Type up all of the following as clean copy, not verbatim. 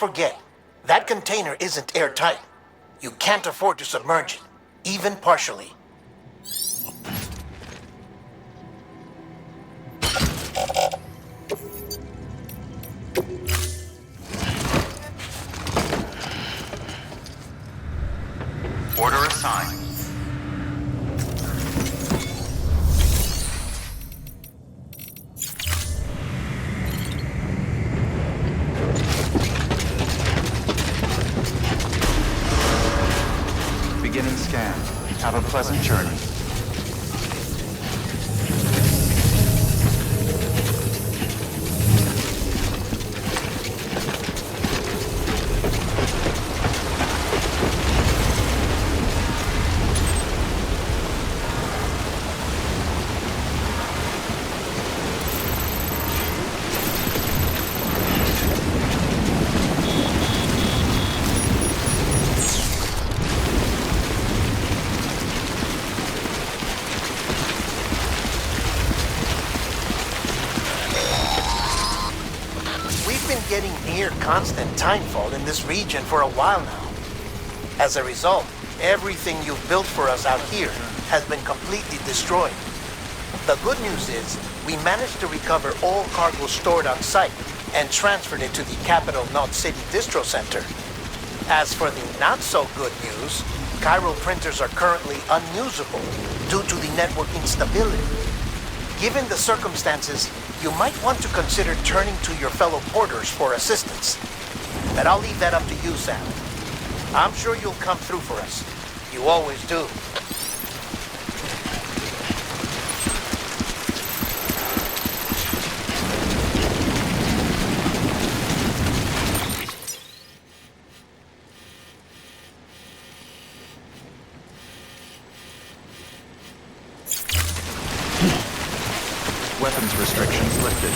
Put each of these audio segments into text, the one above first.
forget, that container isn't airtight. You can't afford to submerge it, even partially. Order assigned. Beginning scan. Have a pleasant journey. Getting near constant timefall in this region for a while now. As a result, everything you've built for us out here has been completely destroyed. The good news is, we managed to recover all cargo stored on site and transferred it to the Capital Knot City Distro Center. As for the not-so-good news, chiral printers are currently unusable due to the network instability. Given the circumstances, you might want to consider turning to your fellow porters for assistance. But I'll leave that up to you, Sam. I'm sure you'll come through for us. You always do. Weapons restrictions lifted.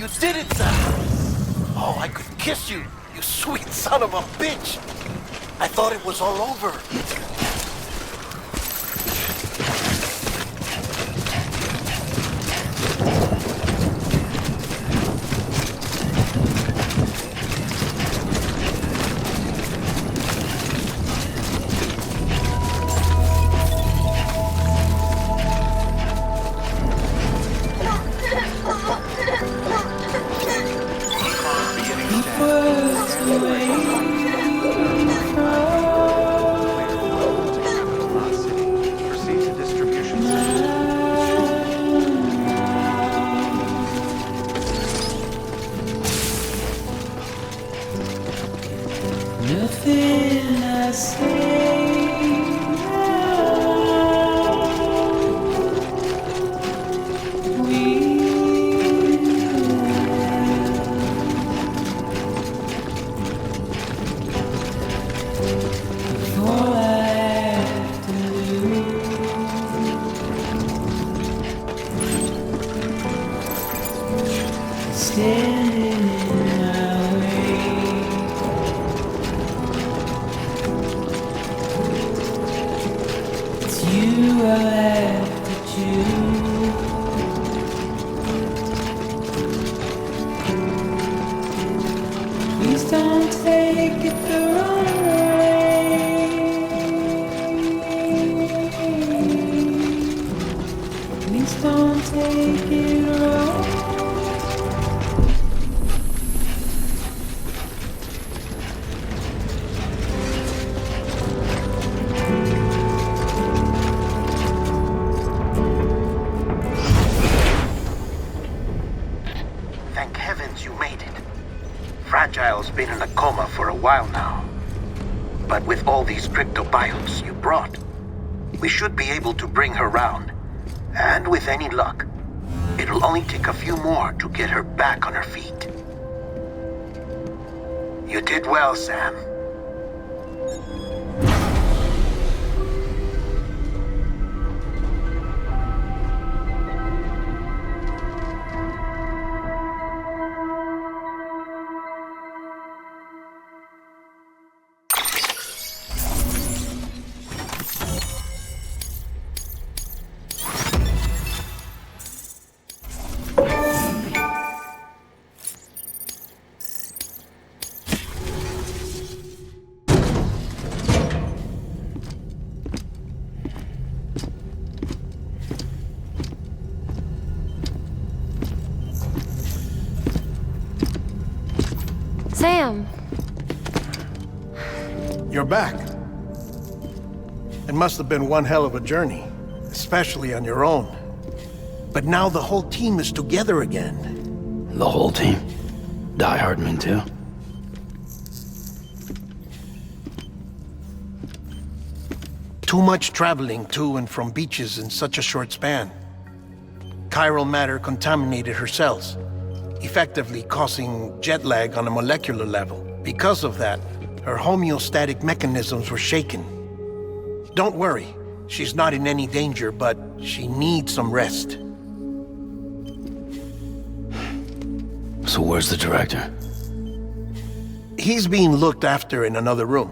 You did it, Sam! Oh, I could kiss you, you sweet son of a bitch! I thought it was all over. Nothing I say all I have to do is standing in my way. It's you I have to choose. Please don't take it the wrong way. Please don't take it wrong. Thank heavens you made it. Fragile's been in a coma for a while now. But with all these cryptobiotes you brought, we should be able to bring her round. And with any luck, it'll only take a few more to get her back on her feet. You did well, Sam. Sam! You're back. It must have been one hell of a journey, especially on your own. But now the whole team is together again. The whole team? Die Hardman too? Too much traveling to and from beaches in such a short span. Chiral matter contaminated her cells, effectively causing jet lag on a molecular level. Because of that, her homeostatic mechanisms were shaken. Don't worry, she's not in any danger, but she needs some rest. So where's the director? He's being looked after in another room.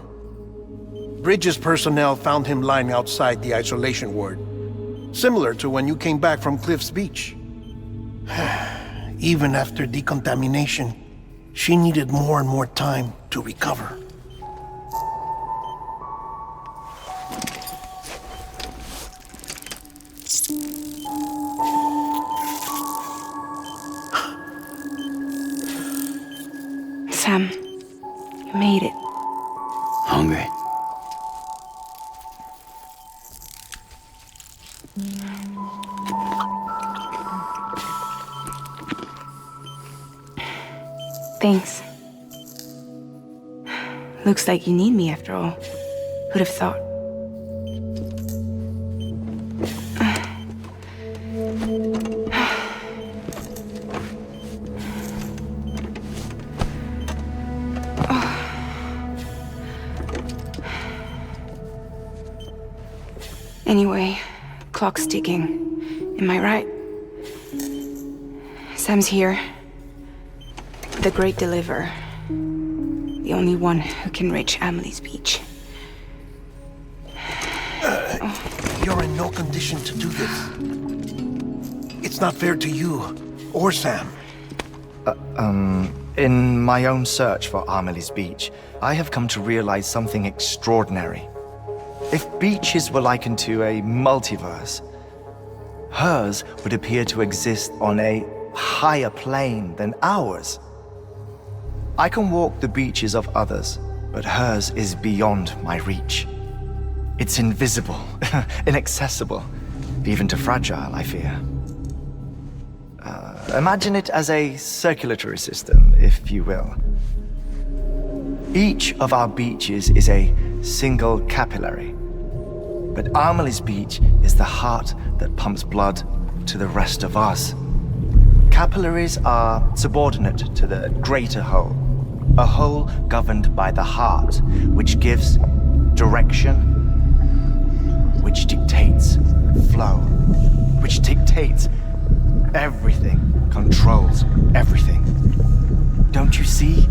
Bridges personnel found him lying outside the isolation ward, similar to when you came back from Cliff's Beach. Even after decontamination, she needed more and more time to recover. Sam, you made it. Hungry? Thanks. Looks like you need me after all. Who'd have thought? Anyway, clock's ticking. Am I right? Sam's here. The Great Deliverer. The only one who can reach Amelie's beach. You're in no condition to do this. It's not fair to you or Sam. In my own search for Amelie's beach, I have come to realize something extraordinary. If beaches were likened to a multiverse, hers would appear to exist on a higher plane than ours. I can walk the beaches of others, but hers is beyond my reach. It's invisible, inaccessible, even to fragile, I fear. Imagine it as a circulatory system, if you will. Each of our beaches is a single capillary, but Amelie's beach is the heart that pumps blood to the rest of us. Capillaries are subordinate to the greater whole, a whole governed by the heart, which gives direction, which dictates flow, which dictates everything, controls everything. Don't you see?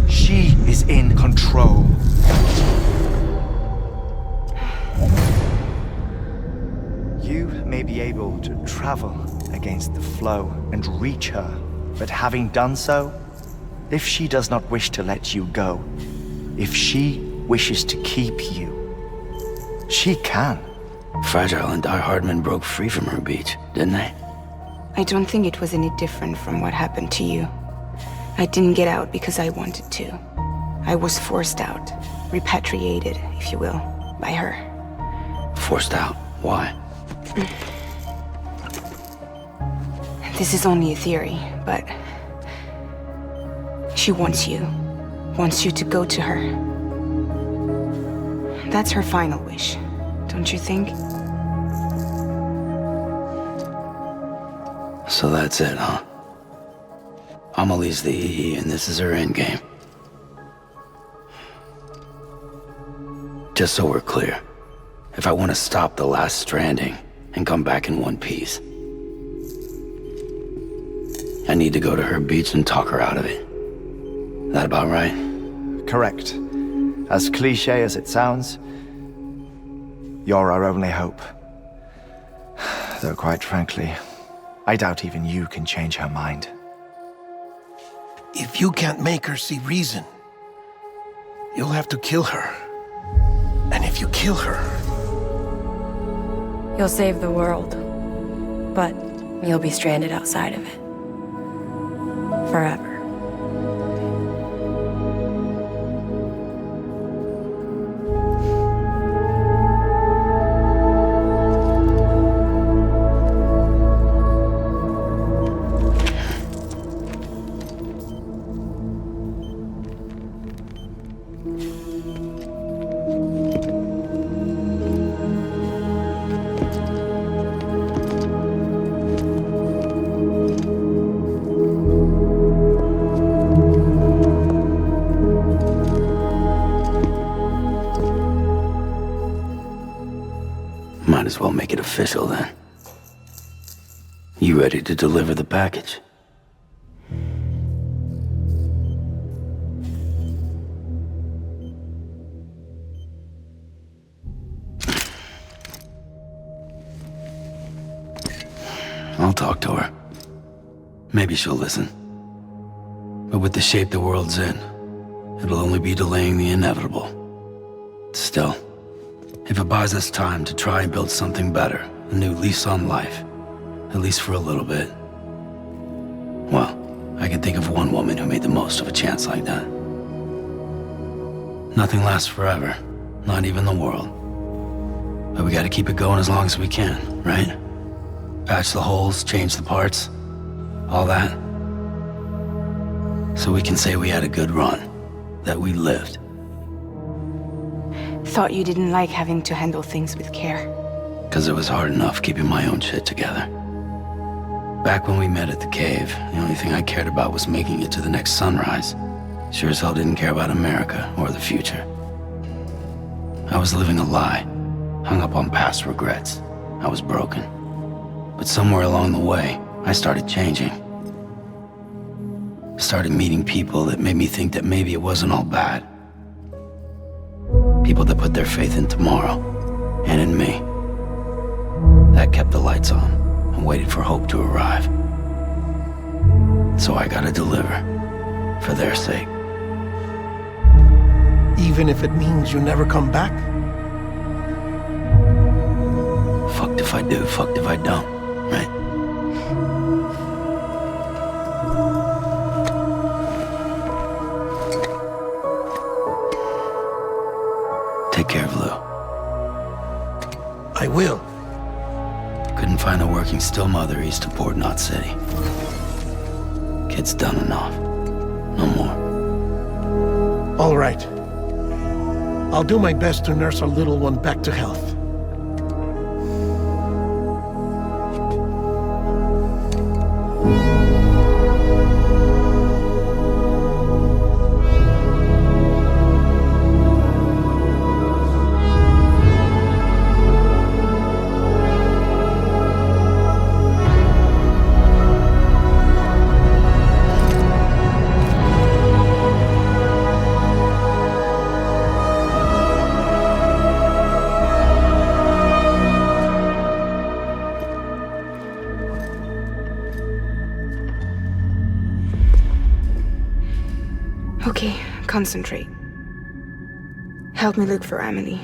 She is in control. You may be able to travel against the flow and reach her, but having done so, if she does not wish to let you go, if she wishes to keep you, she can. Fragile and Die Hardman broke free from her beach, didn't they? I don't think it was any different from what happened to you. I didn't get out because I wanted to. I was forced out, repatriated, if you will, by her. Forced out? Why? This is only a theory, but she wants you to go to her. That's her final wish, don't you think? So that's it, huh? Amelie's the EE and this is her endgame. Just so we're clear, if I want to stop the last Stranding and come back in one piece, I need to go to her beach and talk her out of it. That about right? Correct. As cliche as it sounds, you're our only hope. Though quite frankly, I doubt even you can change her mind. If you can't make her see reason, you'll have to kill her. And if you kill her... You'll save the world, but you'll be stranded outside of it. Forever. Might as well make it official then. You ready to deliver the package? I'll talk to her. Maybe she'll listen. But with the shape the world's in, it'll only be delaying the inevitable. Still, if it buys us time to try and build something better, a new lease on life, at least for a little bit, well, I can think of one woman who made the most of a chance like that. Nothing lasts forever, not even the world. But we gotta keep it going as long as we can, right? Patch the holes, change the parts, all that. So we can say we had a good run, that we lived. Thought you didn't like having to handle things with care. 'Cause it was hard enough keeping my own shit together. Back when we met at the cave, the only thing I cared about was making it to the next sunrise. Sure as hell didn't care about America or the future. I was living a lie, hung up on past regrets. I was broken. But somewhere along the way, I started changing. Started meeting people that made me think that maybe it wasn't all bad. People that put their faith in tomorrow, and in me. That kept the lights on, and waited for hope to arrive. So I gotta deliver, for their sake. Even if it means you never come back? Fucked if I do, fucked if I don't, right? Take care of Lou. I will. Couldn't find a working still mother east of Port Knot City. Kid's done enough. No more. All right. I'll do my best to nurse our little one back to health. Okay, concentrate. Help me look for Emily.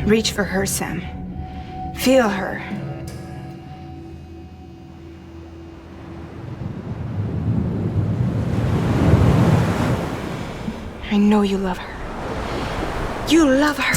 Reach for her, Sam. Feel her. I know you love her. You love her.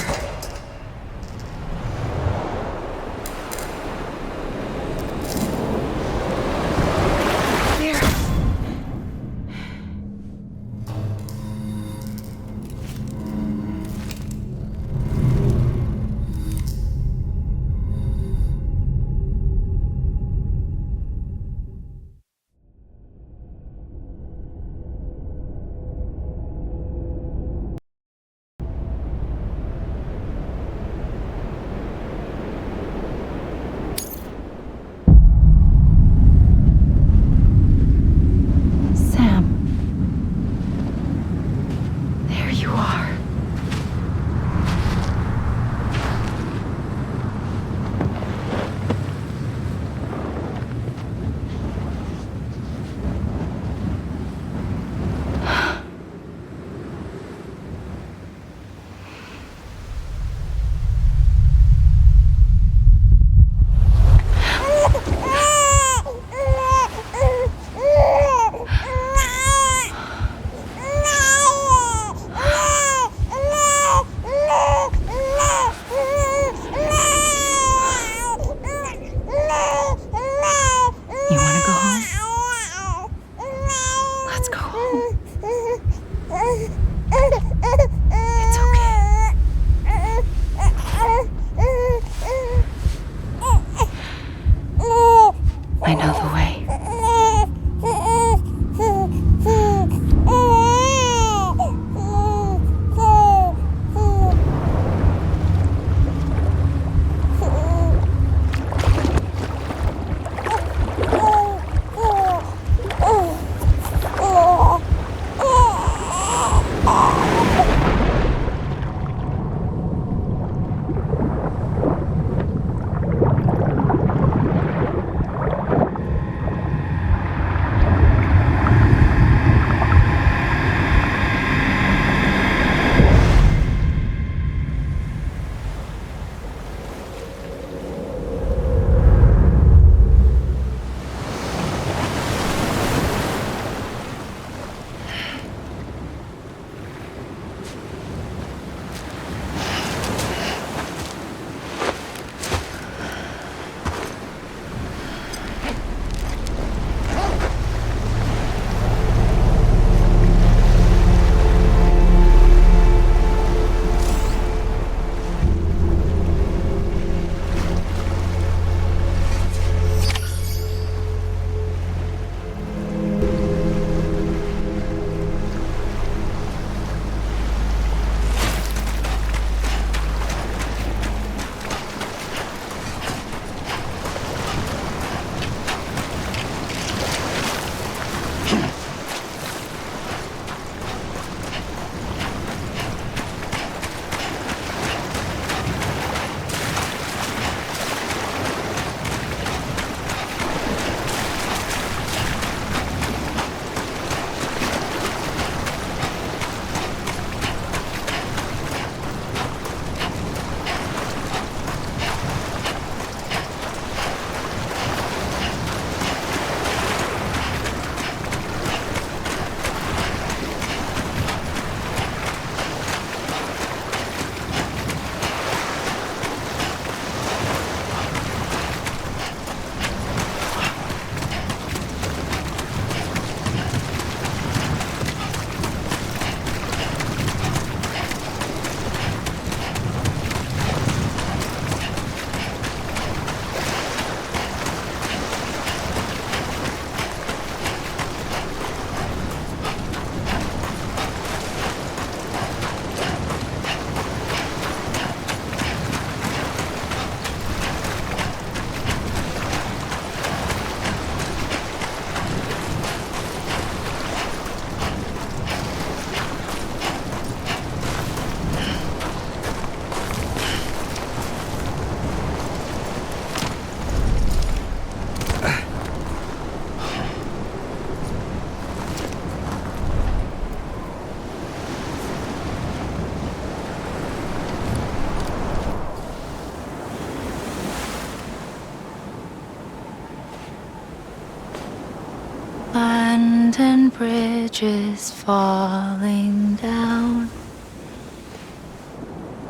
Land and bridges falling down,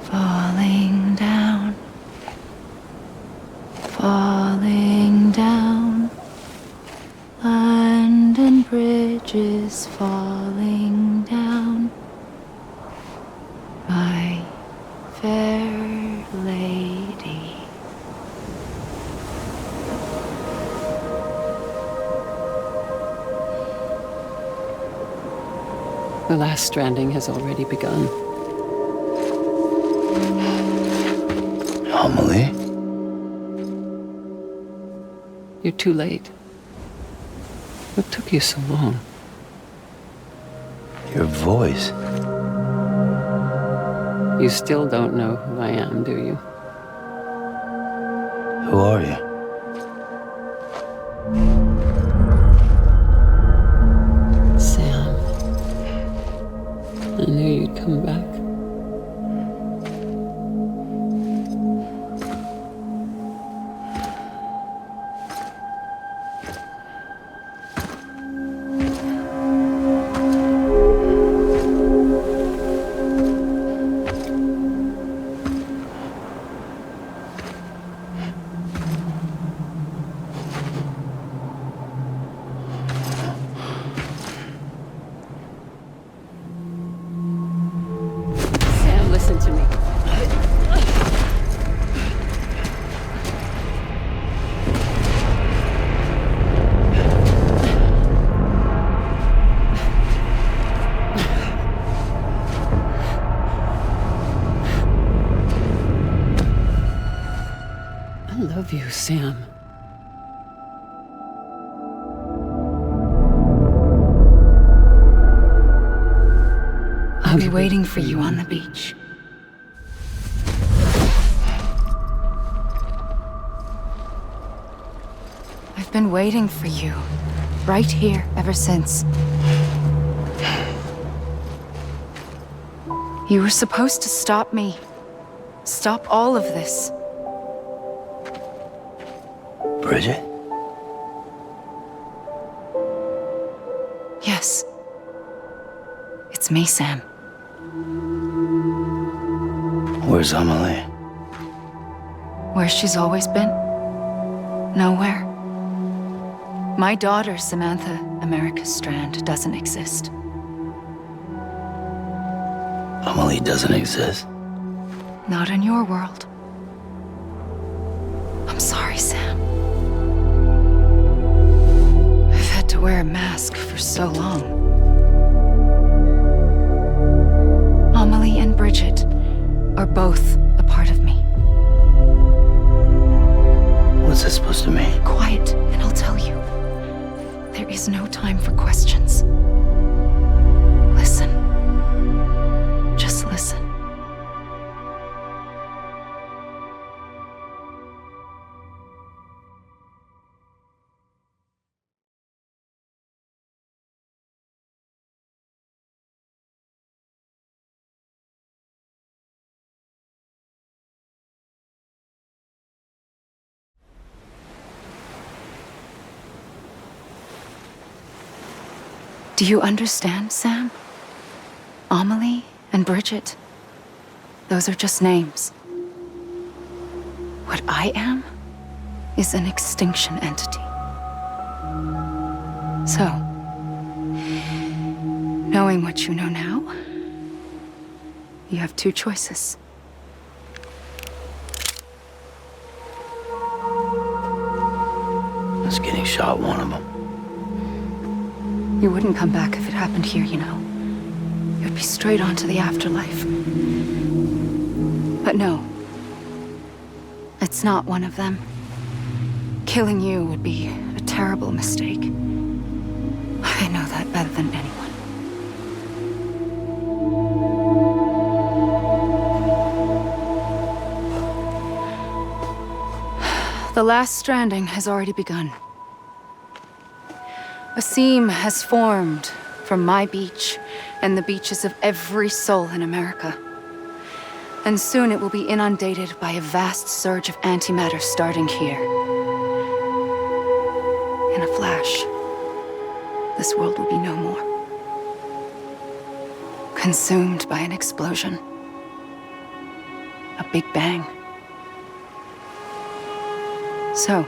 falling down, falling down. Land and bridges falling down, my fair lady. The last stranding has already begun. Amelie? You're too late. What took you so long? Your voice. You still don't know who I am, do you? Who are you? Sam. I knew you'd come back. Sam, listen to me. I love you, Sam. I'll be waiting for you on the beach. I've been waiting for you, right here, ever since. You were supposed to stop me. Stop all of this. Bridget? Yes. It's me, Sam. Where's Amelie? Where she's always been? Nowhere. My daughter, Samantha America Strand, doesn't exist. Amelie doesn't exist. Not in your world. I'm sorry, Sam. I've had to wear a mask for so long. Amelie and Bridget are both a part of me. What's that supposed to mean? Quiet, and I'll tell you. There is no time for questions. Listen. Just listen. Do you understand, Sam? Amelie and Bridget, those are just names. What I am is an extinction entity. So, knowing what you know now, you have two choices. Is getting shot one of them? You wouldn't come back if it happened here, you know. You'd be straight on to the afterlife. But no. It's not one of them. Killing you would be a terrible mistake. I know that better than anyone. The last stranding has already begun. A seam has formed from my beach and the beaches of every soul in America. And soon it will be inundated by a vast surge of antimatter starting here. In a flash. this world will be no more. Consumed by an explosion. A big bang. So,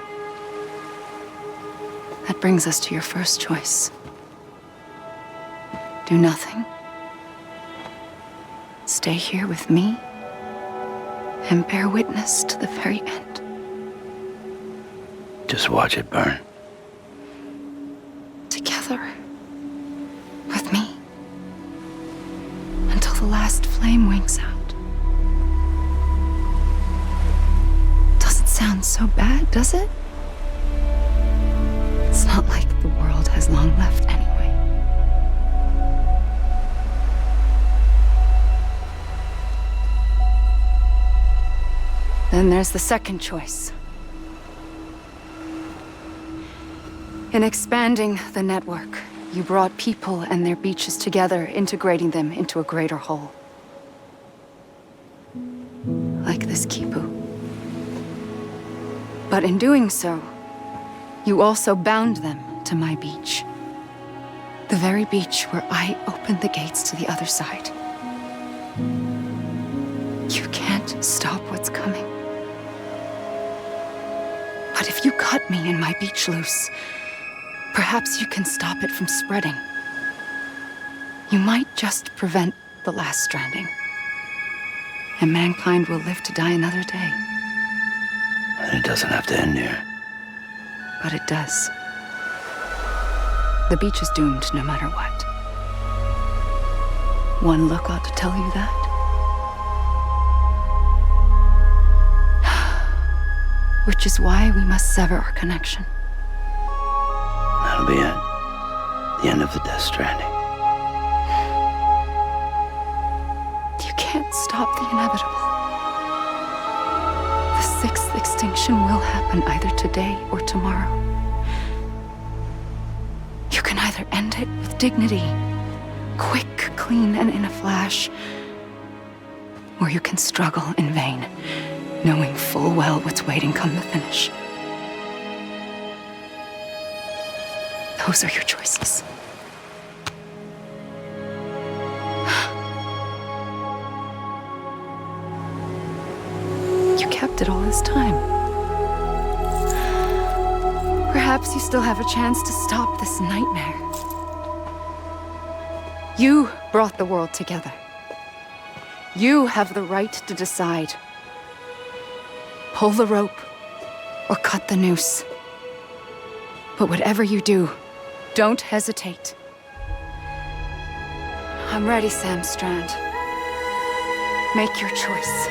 that brings us to your first choice. Do nothing. Stay here with me and bear witness to the very end. Just watch it burn. Together. With me. Until the last flame winks out. Doesn't sound so bad, does it? It's not like the world has long left anyway. Then there's the second choice. In expanding the network, you brought people and their beaches together, integrating them into a greater whole. Like this Kipu. But in doing so, you also bound them to my beach. The very beach where I opened the gates to the other side. You can't stop what's coming. But if you cut me and my beach loose, perhaps you can stop it from spreading. You might just prevent the last stranding. And mankind will live to die another day. And it doesn't have to end here. But it does. The beach is doomed no matter what. One look ought to tell you that. Which is why we must sever our connection. That'll be it. The end of the Death Stranding. You can't stop the inevitable. The sixth extinction will happen either today or tomorrow. You can either end it with dignity, quick, clean, and in a flash, or you can struggle in vain, knowing full well what's waiting come the finish. Those are your choices. You kept it all this time. Perhaps you still have a chance to stop this nightmare. You brought the world together. You have the right to decide. Pull the rope or cut the noose. But whatever you do, don't hesitate. I'm ready, Sam Strand. Make your choice.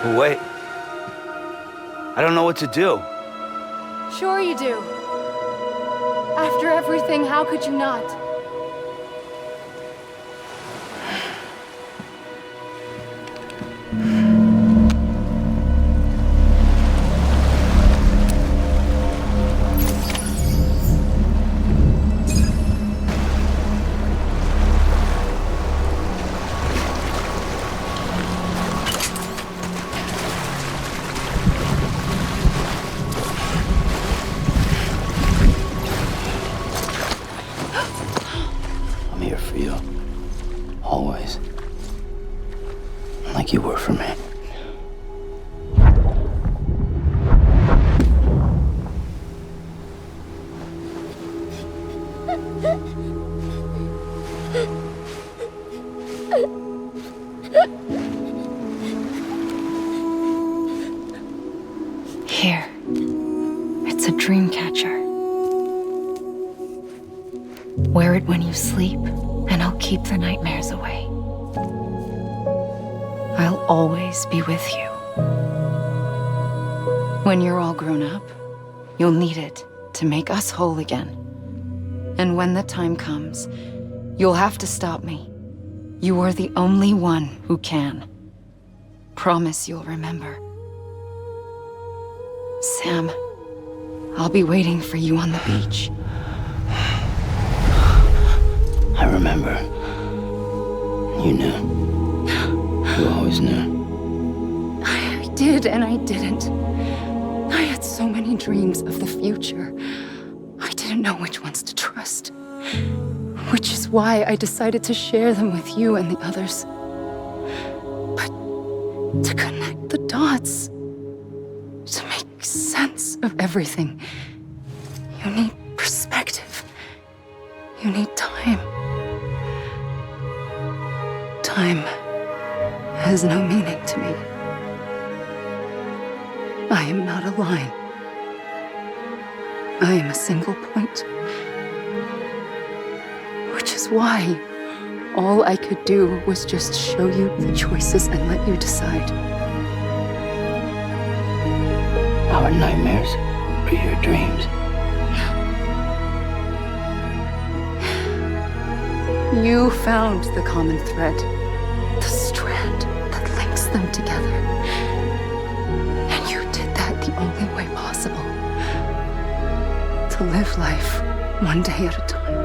But wait. I don't know what to do. Sure you do. After everything, how could you not? I'm here for you. Always. Like you were for me. Here. It's a dream catcher. Wear it when you sleep, and I'll keep the nightmares away. I'll always be with you. When you're all grown up, you'll need it to make us whole again. And when the time comes, you'll have to stop me. You are the only one who can. Promise you'll remember. Sam, I'll be waiting for you on the beach. I remember. You knew. You always knew. I did and I didn't. I had so many dreams of the future. I didn't know which ones to trust. Which is why I decided to share them with you and the others. But to connect the dots, to make sense of everything, you need perspective. You need time. Time has no meaning to me. I am not a line. I am a single point. Which is why all I could do was just show you the choices and let you decide. Our nightmares are your dreams. You found the common thread, the strand that links them together. And you did that the only way possible. To live life one day at a time.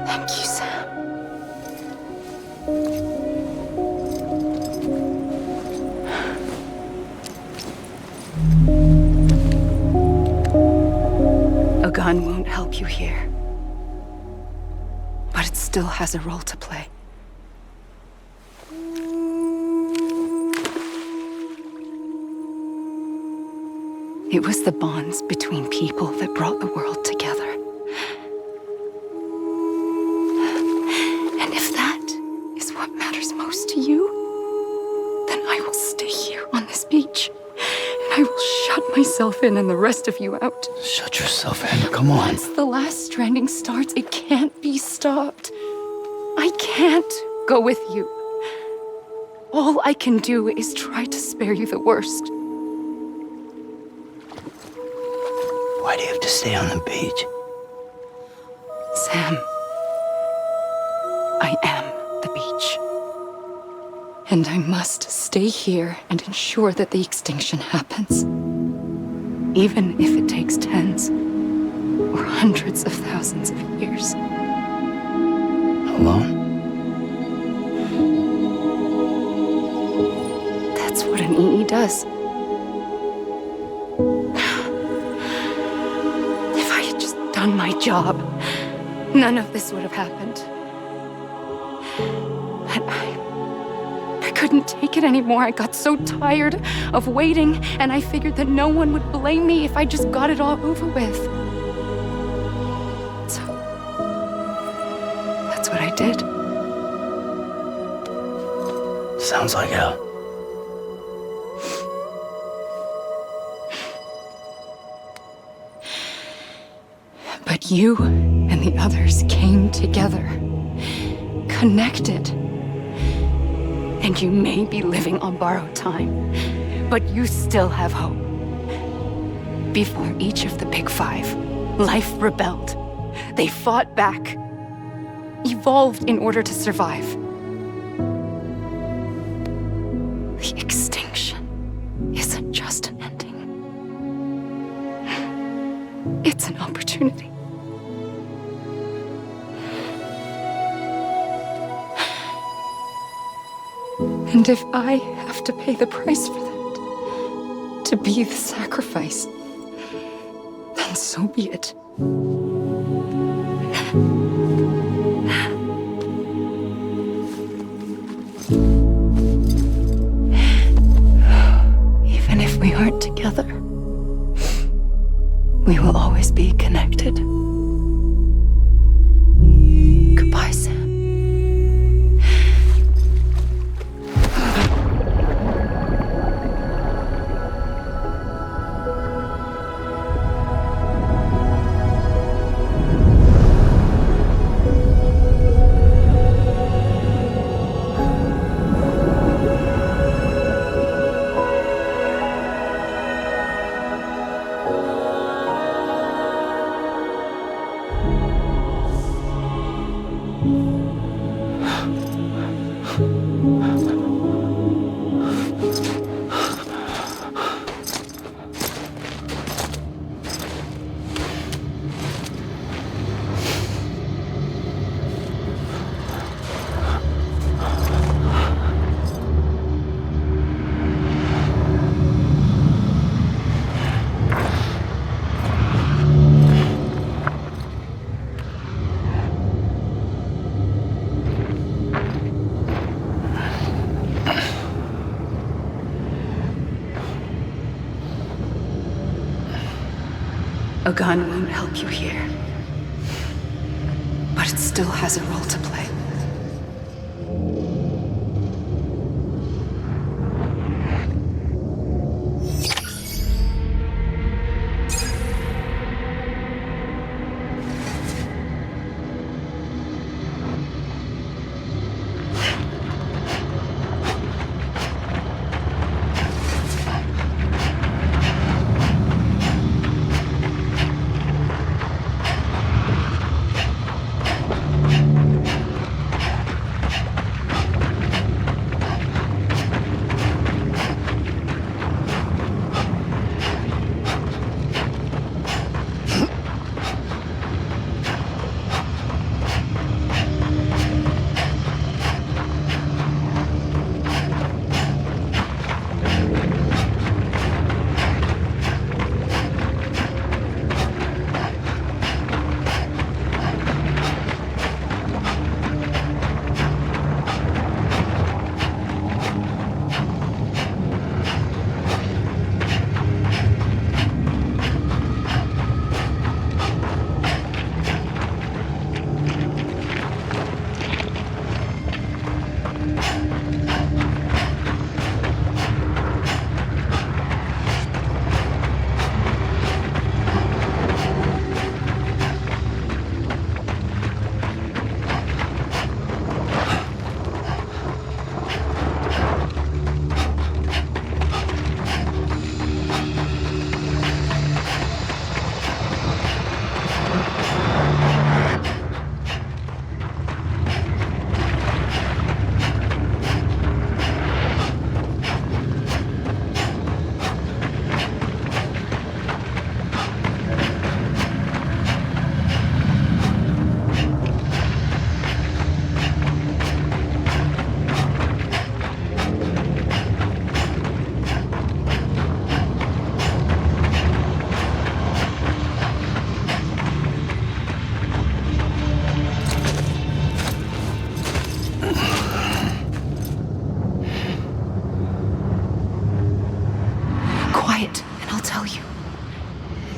Thank you, Sam. A gun won't help you here. But it still has a role to play. It was the bonds between people that brought the world together. And if that is what matters most to you, then I will stay here on this beach. And I will shut myself in and the rest of you out. Shut yourself in. Come on. Once the last stranding starts, it can't be stopped. I can't go with you. All I can do is try to spare you the worst. Why do you have to stay on the beach? Sam, I am the beach. And I must stay here and ensure that the extinction happens. Even if it takes tens or hundreds of thousands of years. Alone? That's what an EE does. If I had just done my job, none of this would have happened. But I couldn't take it anymore. I got so tired of waiting, and I figured that no one would blame me if I just got it all over with. So, that's what I did. Sounds like hell. But you and the others came together, connected. And you may be living on borrowed time, but you still have hope. Before each of the Big Five, life rebelled. They fought back, evolved in order to survive. The extinction isn't just an ending. It's an opportunity. And if I have to pay the price for that, to be the sacrifice, then so be it. Even if we aren't together, we will always be connected. Goodbye, Sam. A gun won't help you here. But it still has a role to play.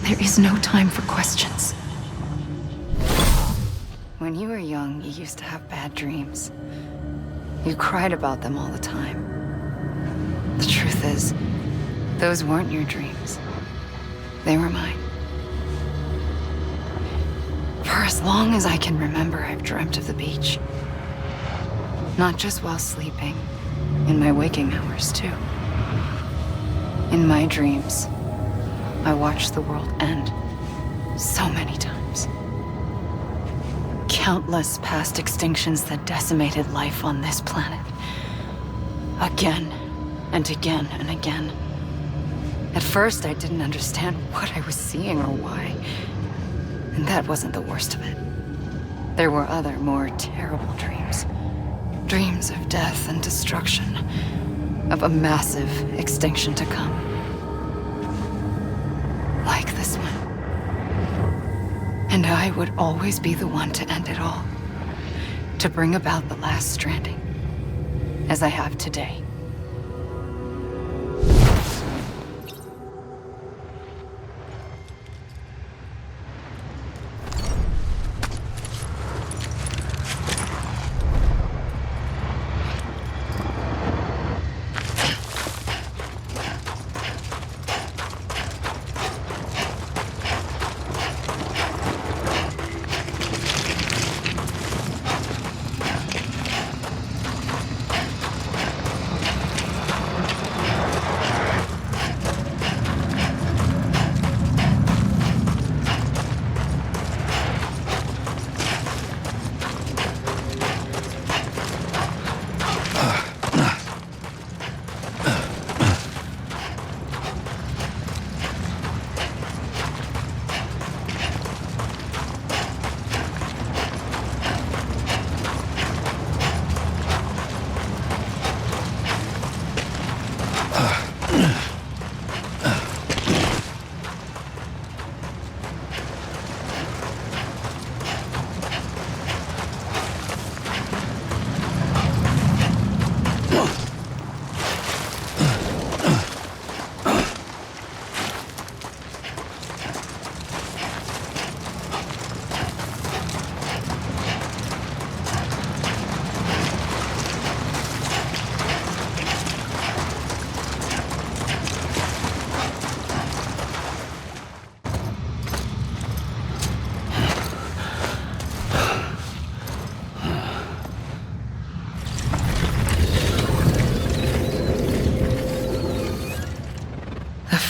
There is no time for questions. When you were young, you used to have bad dreams. You cried about them all the time. The truth is, those weren't your dreams. They were mine. For as long as I can remember, I've dreamt of the beach. Not just while sleeping, in my waking hours too. In my dreams, I watched the world end so many times. Countless past extinctions that decimated life on this planet. Again and again and again. At first, I didn't understand what I was seeing or why. And that wasn't the worst of it. There were other, more terrible dreams. Dreams of death and destruction. Of a massive extinction to come. Like this one. And I would always be the one to end it all. To bring about the last stranding. As I have today.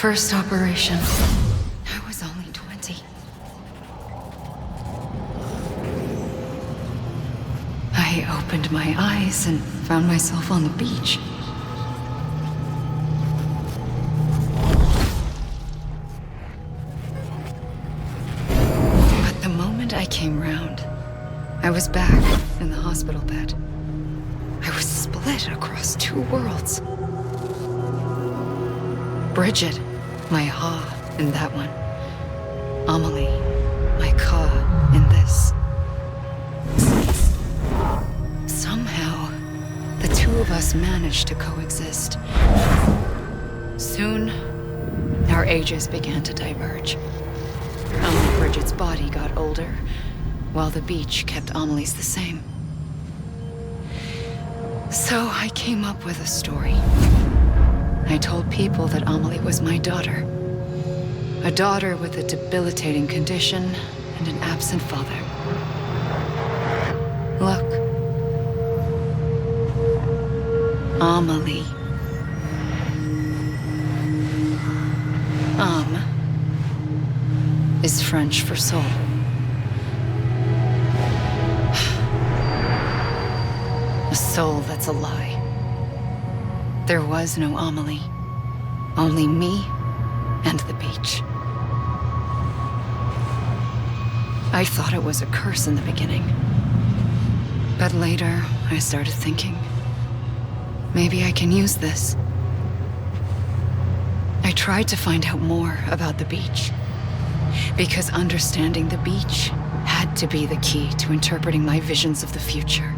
first operation, I was only 20. I opened my eyes and found myself on the beach. But the moment I came round, I was back in the hospital bed. I was split across two worlds. Bridget, my Ha in that one. Amelie, my Ka in this. Somehow, the two of us managed to coexist. Soon, our ages began to diverge. Only Bridget's body got older, while the beach kept Amelie's the same. So I came up with a story. I told people that Amelie was my daughter. A daughter with a debilitating condition and an absent father. Look. Amelie. Âme is French for soul. A soul that's a lie. There was no Amelie. Only me and the beach. I thought it was a curse in the beginning. But later, I started thinking, maybe I can use this. I tried to find out more about the beach. Because understanding the beach had to be the key to interpreting my visions of the future.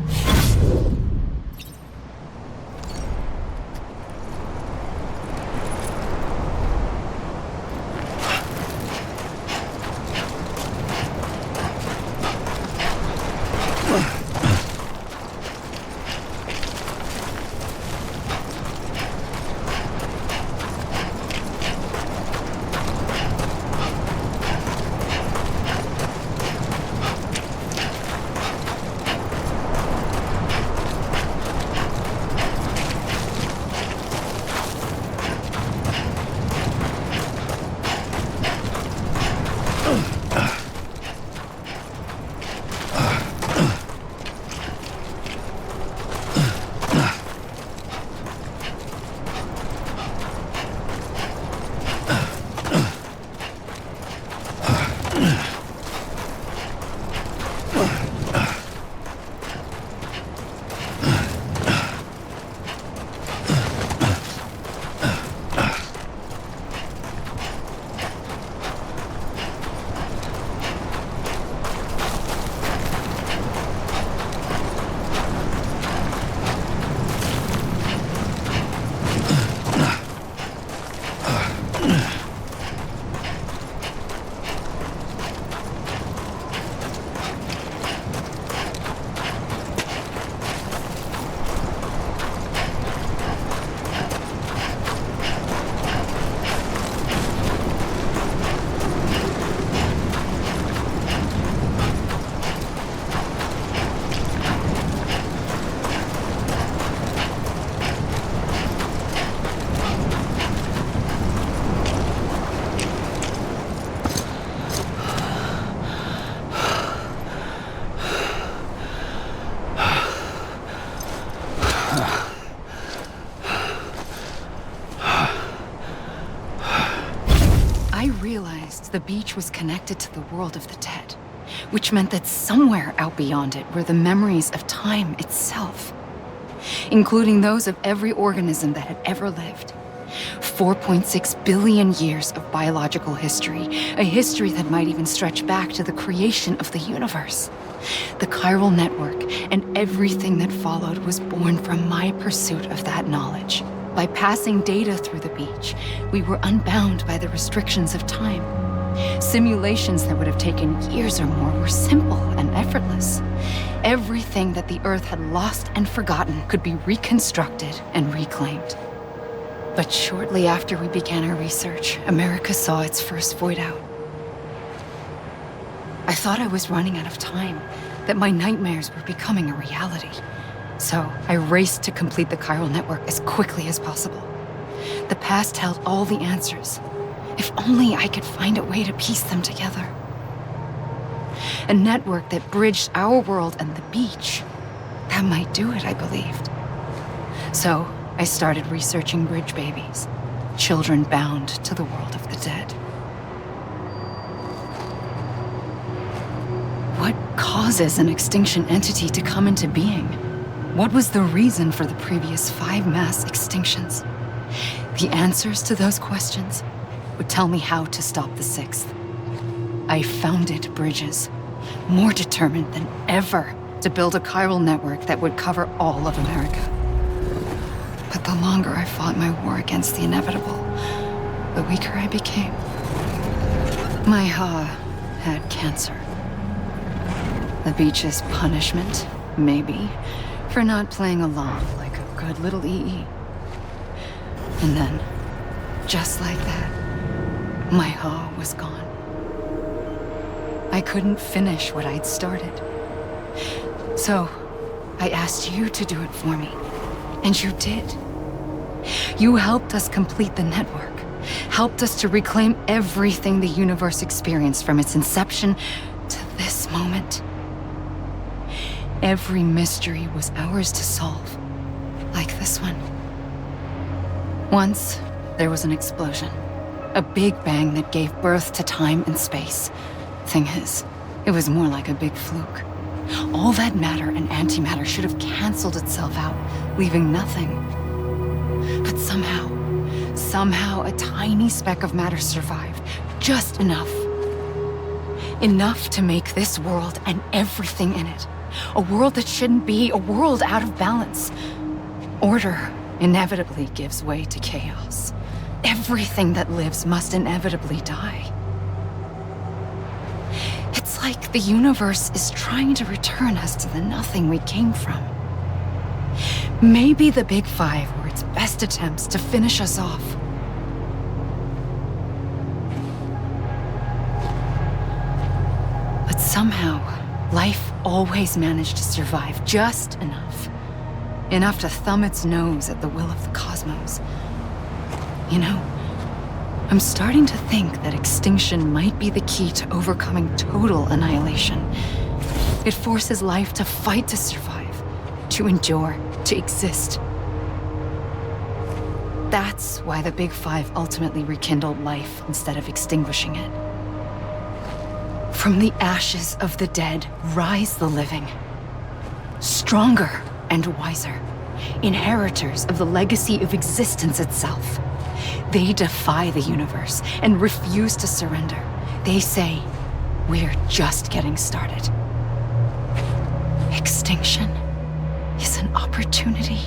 The beach was connected to the world of the dead, which meant that somewhere out beyond it were the memories of time itself, including those of every organism that had ever lived. 4.6 billion years of biological history, a history that might even stretch back to the creation of the universe. The chiral network and everything that followed was born from my pursuit of that knowledge. By passing data through the beach, we were unbound by the restrictions of time. Simulations that would have taken years or more were simple and effortless. Everything that the Earth had lost and forgotten could be reconstructed and reclaimed. But shortly after we began our research, America saw its first void out. I thought I was running out of time, that my nightmares were becoming a reality. So I raced to complete the chiral network as quickly as possible. The past held all the answers, If only I could find a way to piece them together. A network that bridged our world and the beach. That might do it, I believed. So, I started researching bridge babies, children bound to the world of the dead. What causes an extinction entity to come into being? What was the reason for the previous 5 mass extinctions? The answers to those questions would tell me how to stop the 6th. I founded bridges, more determined than ever to build a chiral network that would cover all of America. But the longer I fought my war against the inevitable, the weaker I became. My Ha had cancer. The beach's punishment, maybe, for not playing along like a good little EE. And then, just like that, my Ha was gone. I couldn't finish what I'd started. So, I asked you to do it for me. And you did. You helped us complete the network. Helped us to reclaim everything the universe experienced from its inception to this moment. Every mystery was ours to solve. Like this one. Once, there was an explosion. A big bang that gave birth to time and space. Thing is, it was more like a big fluke. All that matter and antimatter should have canceled itself out, leaving nothing. But somehow a tiny speck of matter survived. Just enough. Enough to make this world and everything in it. A world that shouldn't be, a world out of balance. Order inevitably gives way to chaos. Everything that lives must inevitably die. It's like the universe is trying to return us to the nothing we came from. Maybe the Big Five were its best attempts to finish us off. But somehow, life always managed to survive just enough. Enough to thumb its nose at the will of the cosmos. You know, I'm starting to think that extinction might be the key to overcoming total annihilation. It forces life to fight to survive, to endure, to exist. That's why the Big Five ultimately rekindled life instead of extinguishing it. From the ashes of the dead rise the living. Stronger and wiser. Inheritors of the legacy of existence itself. They defy the universe and refuse to surrender. They say, we're just getting started. Extinction is an opportunity.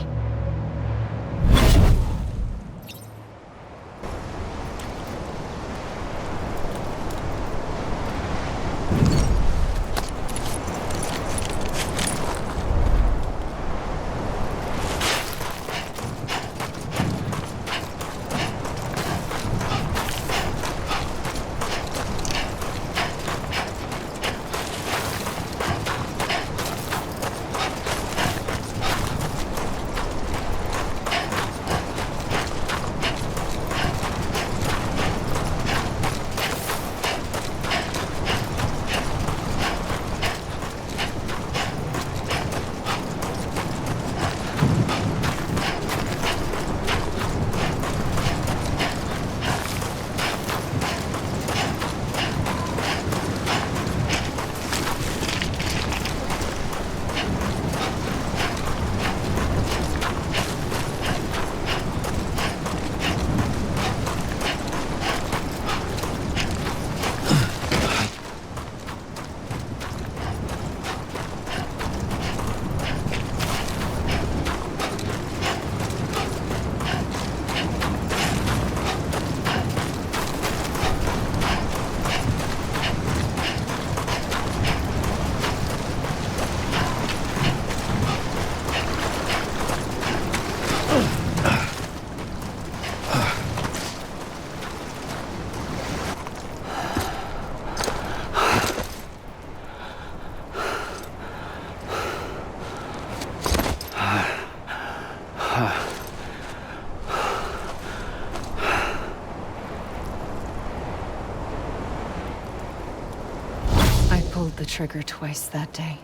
pulled the trigger twice that day,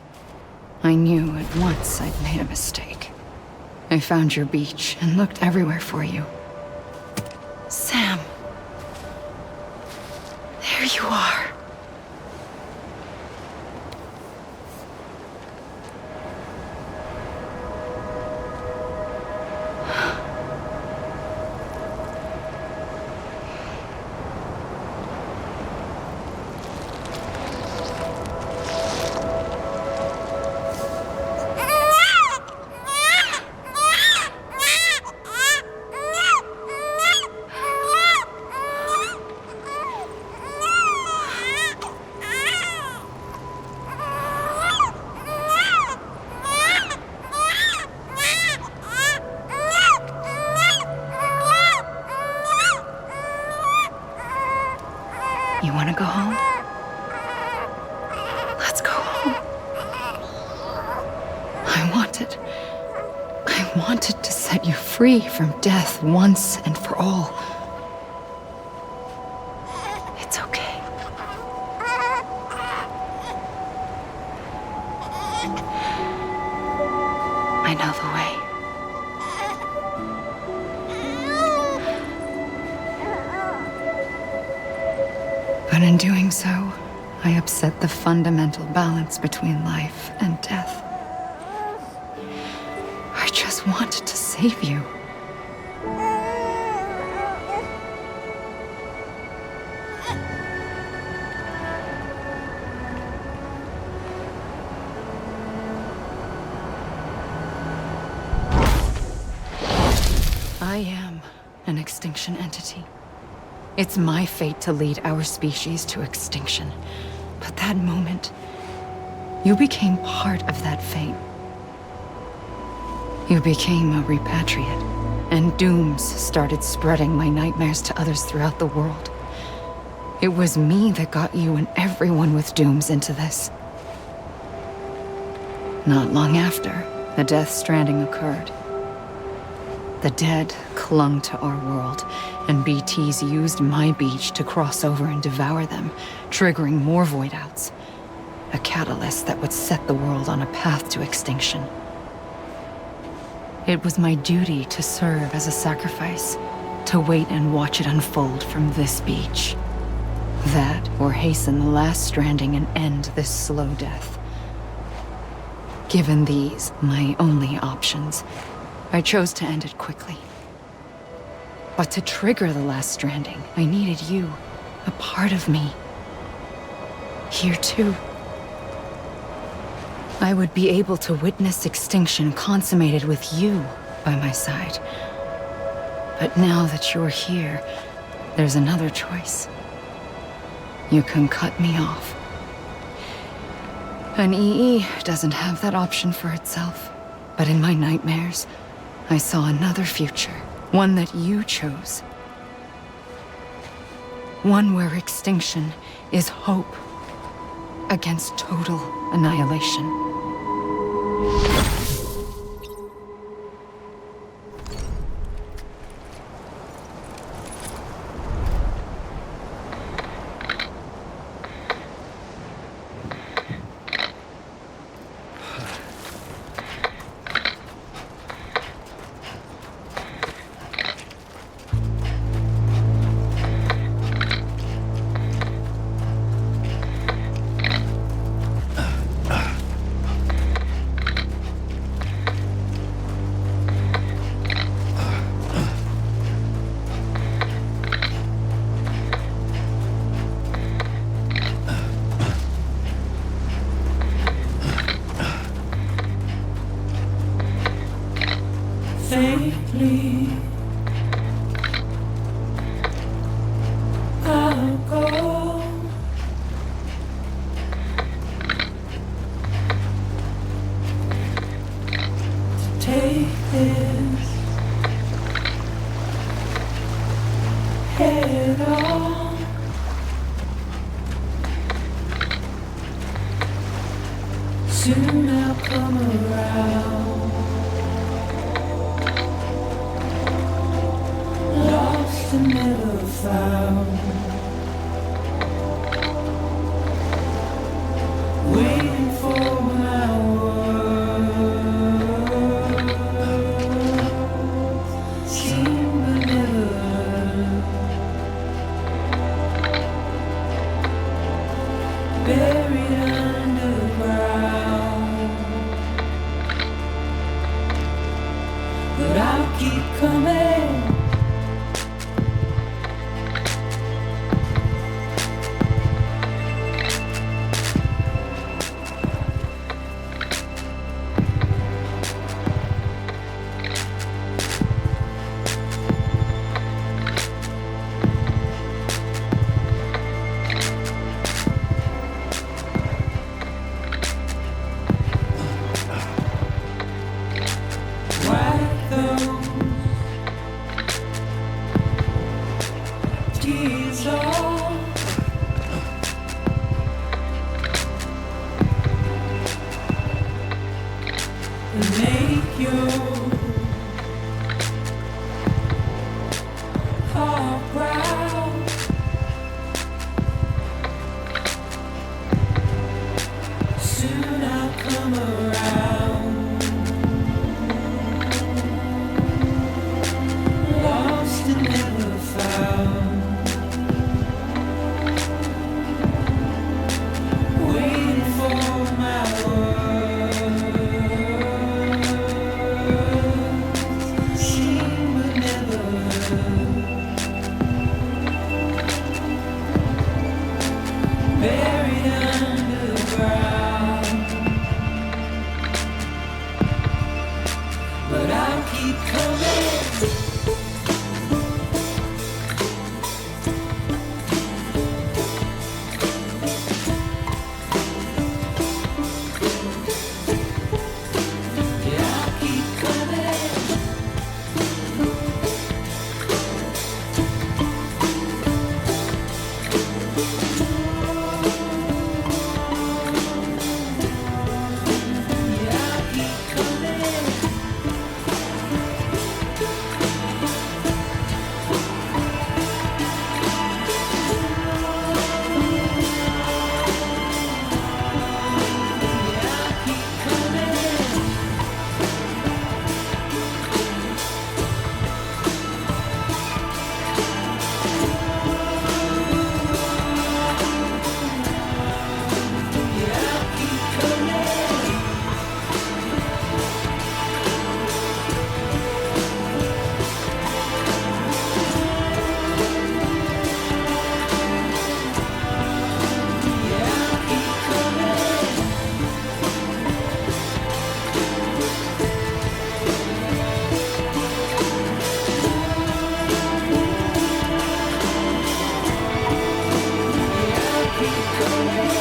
I knew at once I'd made a mistake. I found your beach and looked everywhere for you. Sam. There you are. You want to go home? Let's go home. I wanted to set you free from death once and for all. It's okay. I know the way. But in doing so, I upset the fundamental balance between life and death. I just wanted to save you. I am an extinction entity. It's my fate to lead our species to extinction. But that moment, you became part of that fate. You became a repatriate, and dooms started spreading my nightmares to others throughout the world. It was me that got you and everyone with dooms into this. Not long after, the Death Stranding occurred. The dead clung to our world, and BTs used my beach to cross over and devour them, triggering more void outs. A catalyst that would set the world on a path to extinction. It was my duty to serve as a sacrifice, to wait and watch it unfold from this beach. That, or hasten the last stranding and end this slow death. Given these, my only options, I chose to end it quickly. But to trigger the last stranding, I needed you, a part of me. Here too. I would be able to witness extinction consummated with you by my side. But now that you're here, there's another choice. You can cut me off. An EE doesn't have that option for itself. But in my nightmares, I saw another future. One that you chose. One where extinction is hope against total annihilation. Faintly, I'll go. To take this head on. Soon I'll come around. Lost and never found. buried underground. But I'll keep coming. Wipe those tears off. And make your heart proud. Soon I'll come around. Lost and never found. Waiting for my words. Seen but never heard. Buried underground. But I'll keep coming. Yeah, I'll keep coming. Yeah, I'll keep coming. Yeah, I'll keep coming. Yeah, I'll keep coming. Yeah, I'll keep coming. Yeah, I'll keep coming.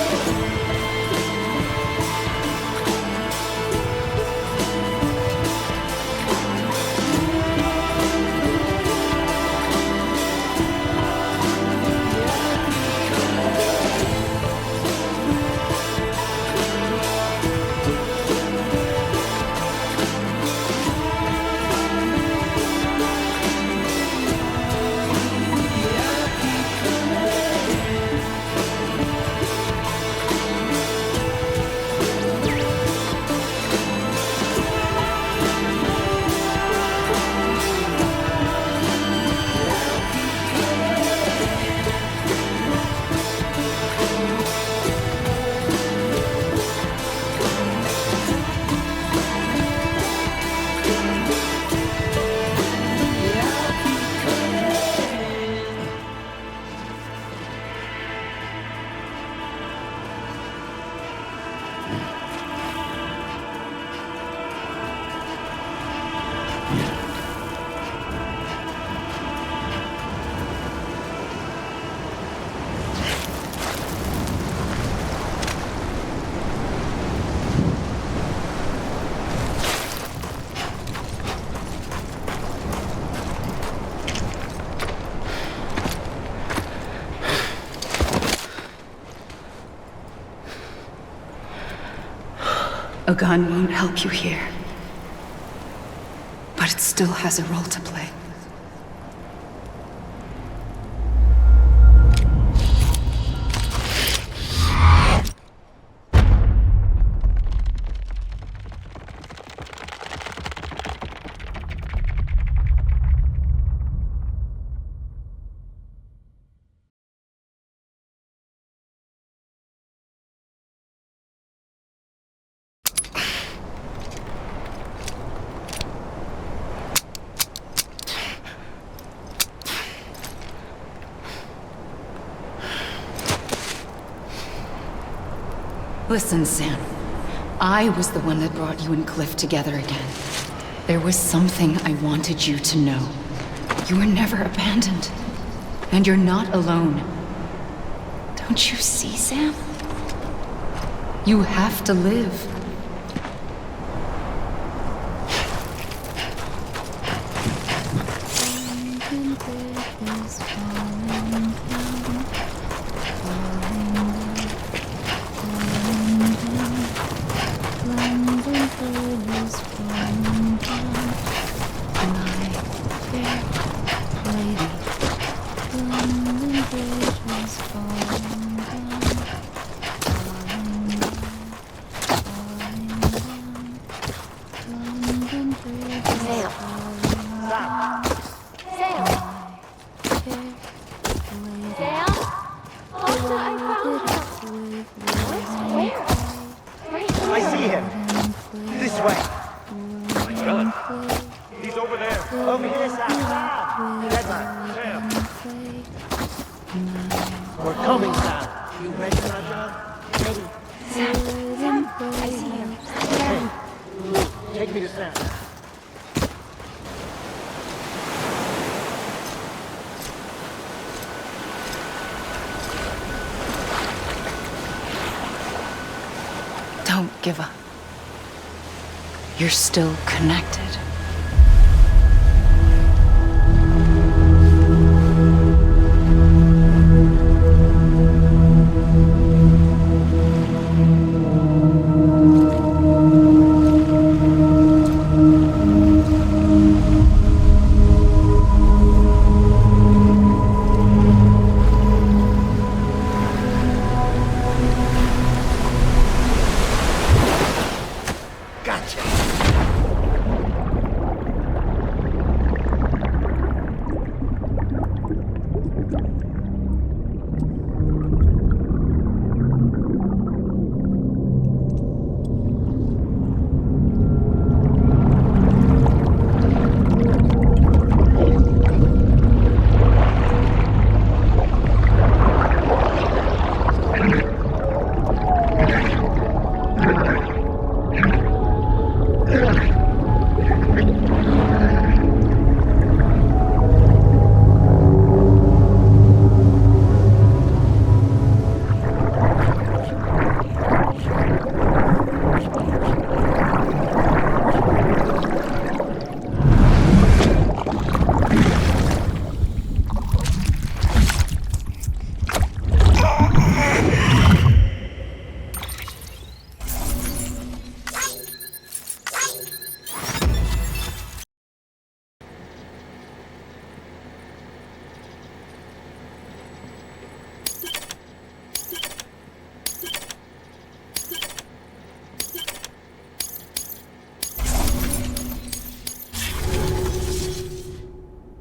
A gun won't help you here. But it still has a role to play. Listen, Sam. I was the one that brought you and Cliff together again. There was something I wanted you to know. You were never abandoned. And you're not alone. Don't you see, Sam? You have to live. Don't give up. You're still connected.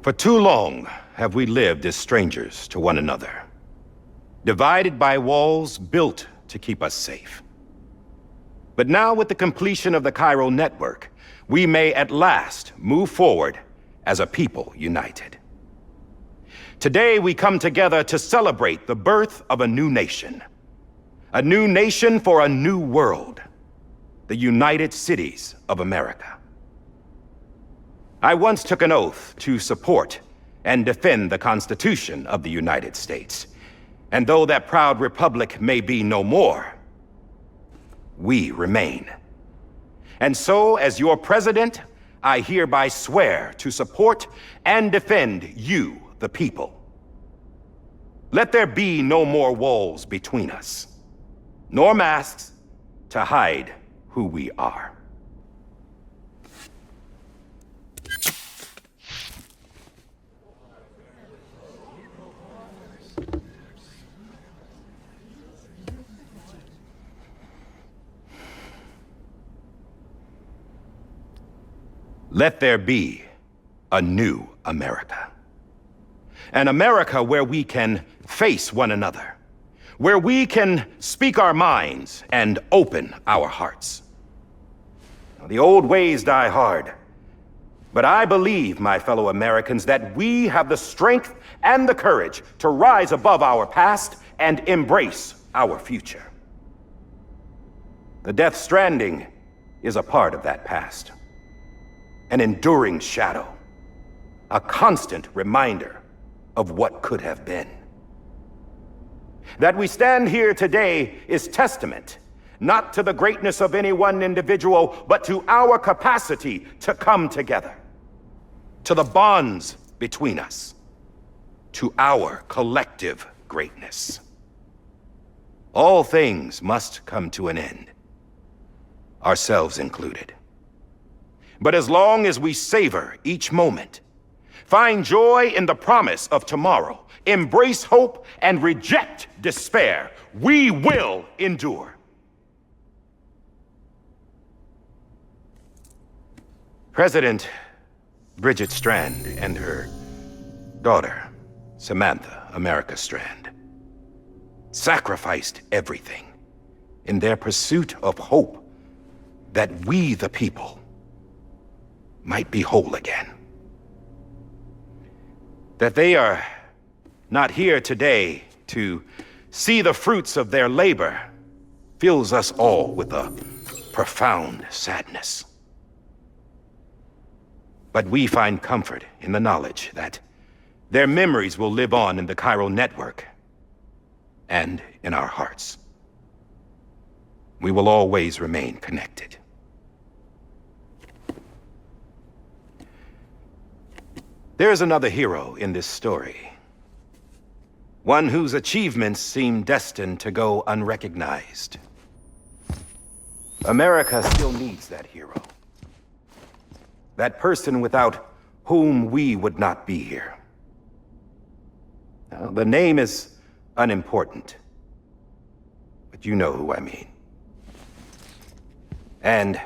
For too long have we lived as strangers to one another, divided by walls built to keep us safe. But now, with the completion of the chiral network, we may at last move forward as a people united. Today we come together to celebrate the birth of a new nation for a new world, the United Cities of America. I once took an oath to support and defend the Constitution of the United States. And though that proud republic may be no more, we remain. And so, as your president, I hereby swear to support and defend you, the people. Let there be no more walls between us, nor masks to hide who we are. Let there be a new America. An America where we can face one another, where we can speak our minds and open our hearts. Now, the old ways die hard, but I believe, my fellow Americans, that we have the strength and the courage to rise above our past and embrace our future. The Death Stranding is a part of that past. An enduring shadow. A constant reminder of what could have been. That we stand here today is testament, not to the greatness of any one individual, but to our capacity to come together. To the bonds between us. To our collective greatness. All things must come to an end. Ourselves included. But as long as we savor each moment, find joy in the promise of tomorrow, embrace hope, and reject despair, we will endure. President Bridget Strand and her daughter, Samantha America Strand, sacrificed everything in their pursuit of hope that we, the people, might be whole again. That they are not here today to see the fruits of their labor fills us all with a profound sadness. But we find comfort in the knowledge that their memories will live on in the chiral network and in our hearts. We will always remain connected. There's another hero in this story. One whose achievements seem destined to go unrecognized. America still needs that hero. That person without whom we would not be here. Now, the name is unimportant, but you know who I mean. And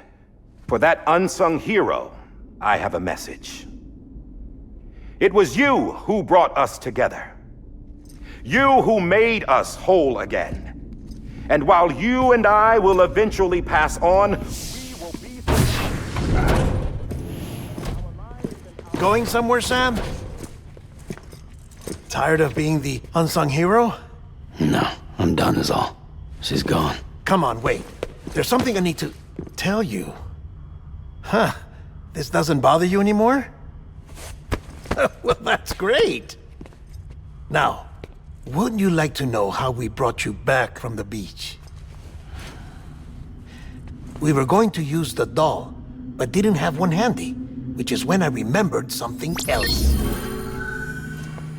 for that unsung hero, I have a message. It was you who brought us together. You who made us whole again. And while you and I will eventually pass on, we will be... Going somewhere, Sam? Tired of being the unsung hero? No, I'm done is all. She's gone. Come on, wait. There's something I need to tell you. Huh. This doesn't bother you anymore? Well, that's great. Now, wouldn't you like to know how we brought you back from the beach? We were going to use the doll, but didn't have one handy, which is when I remembered something else.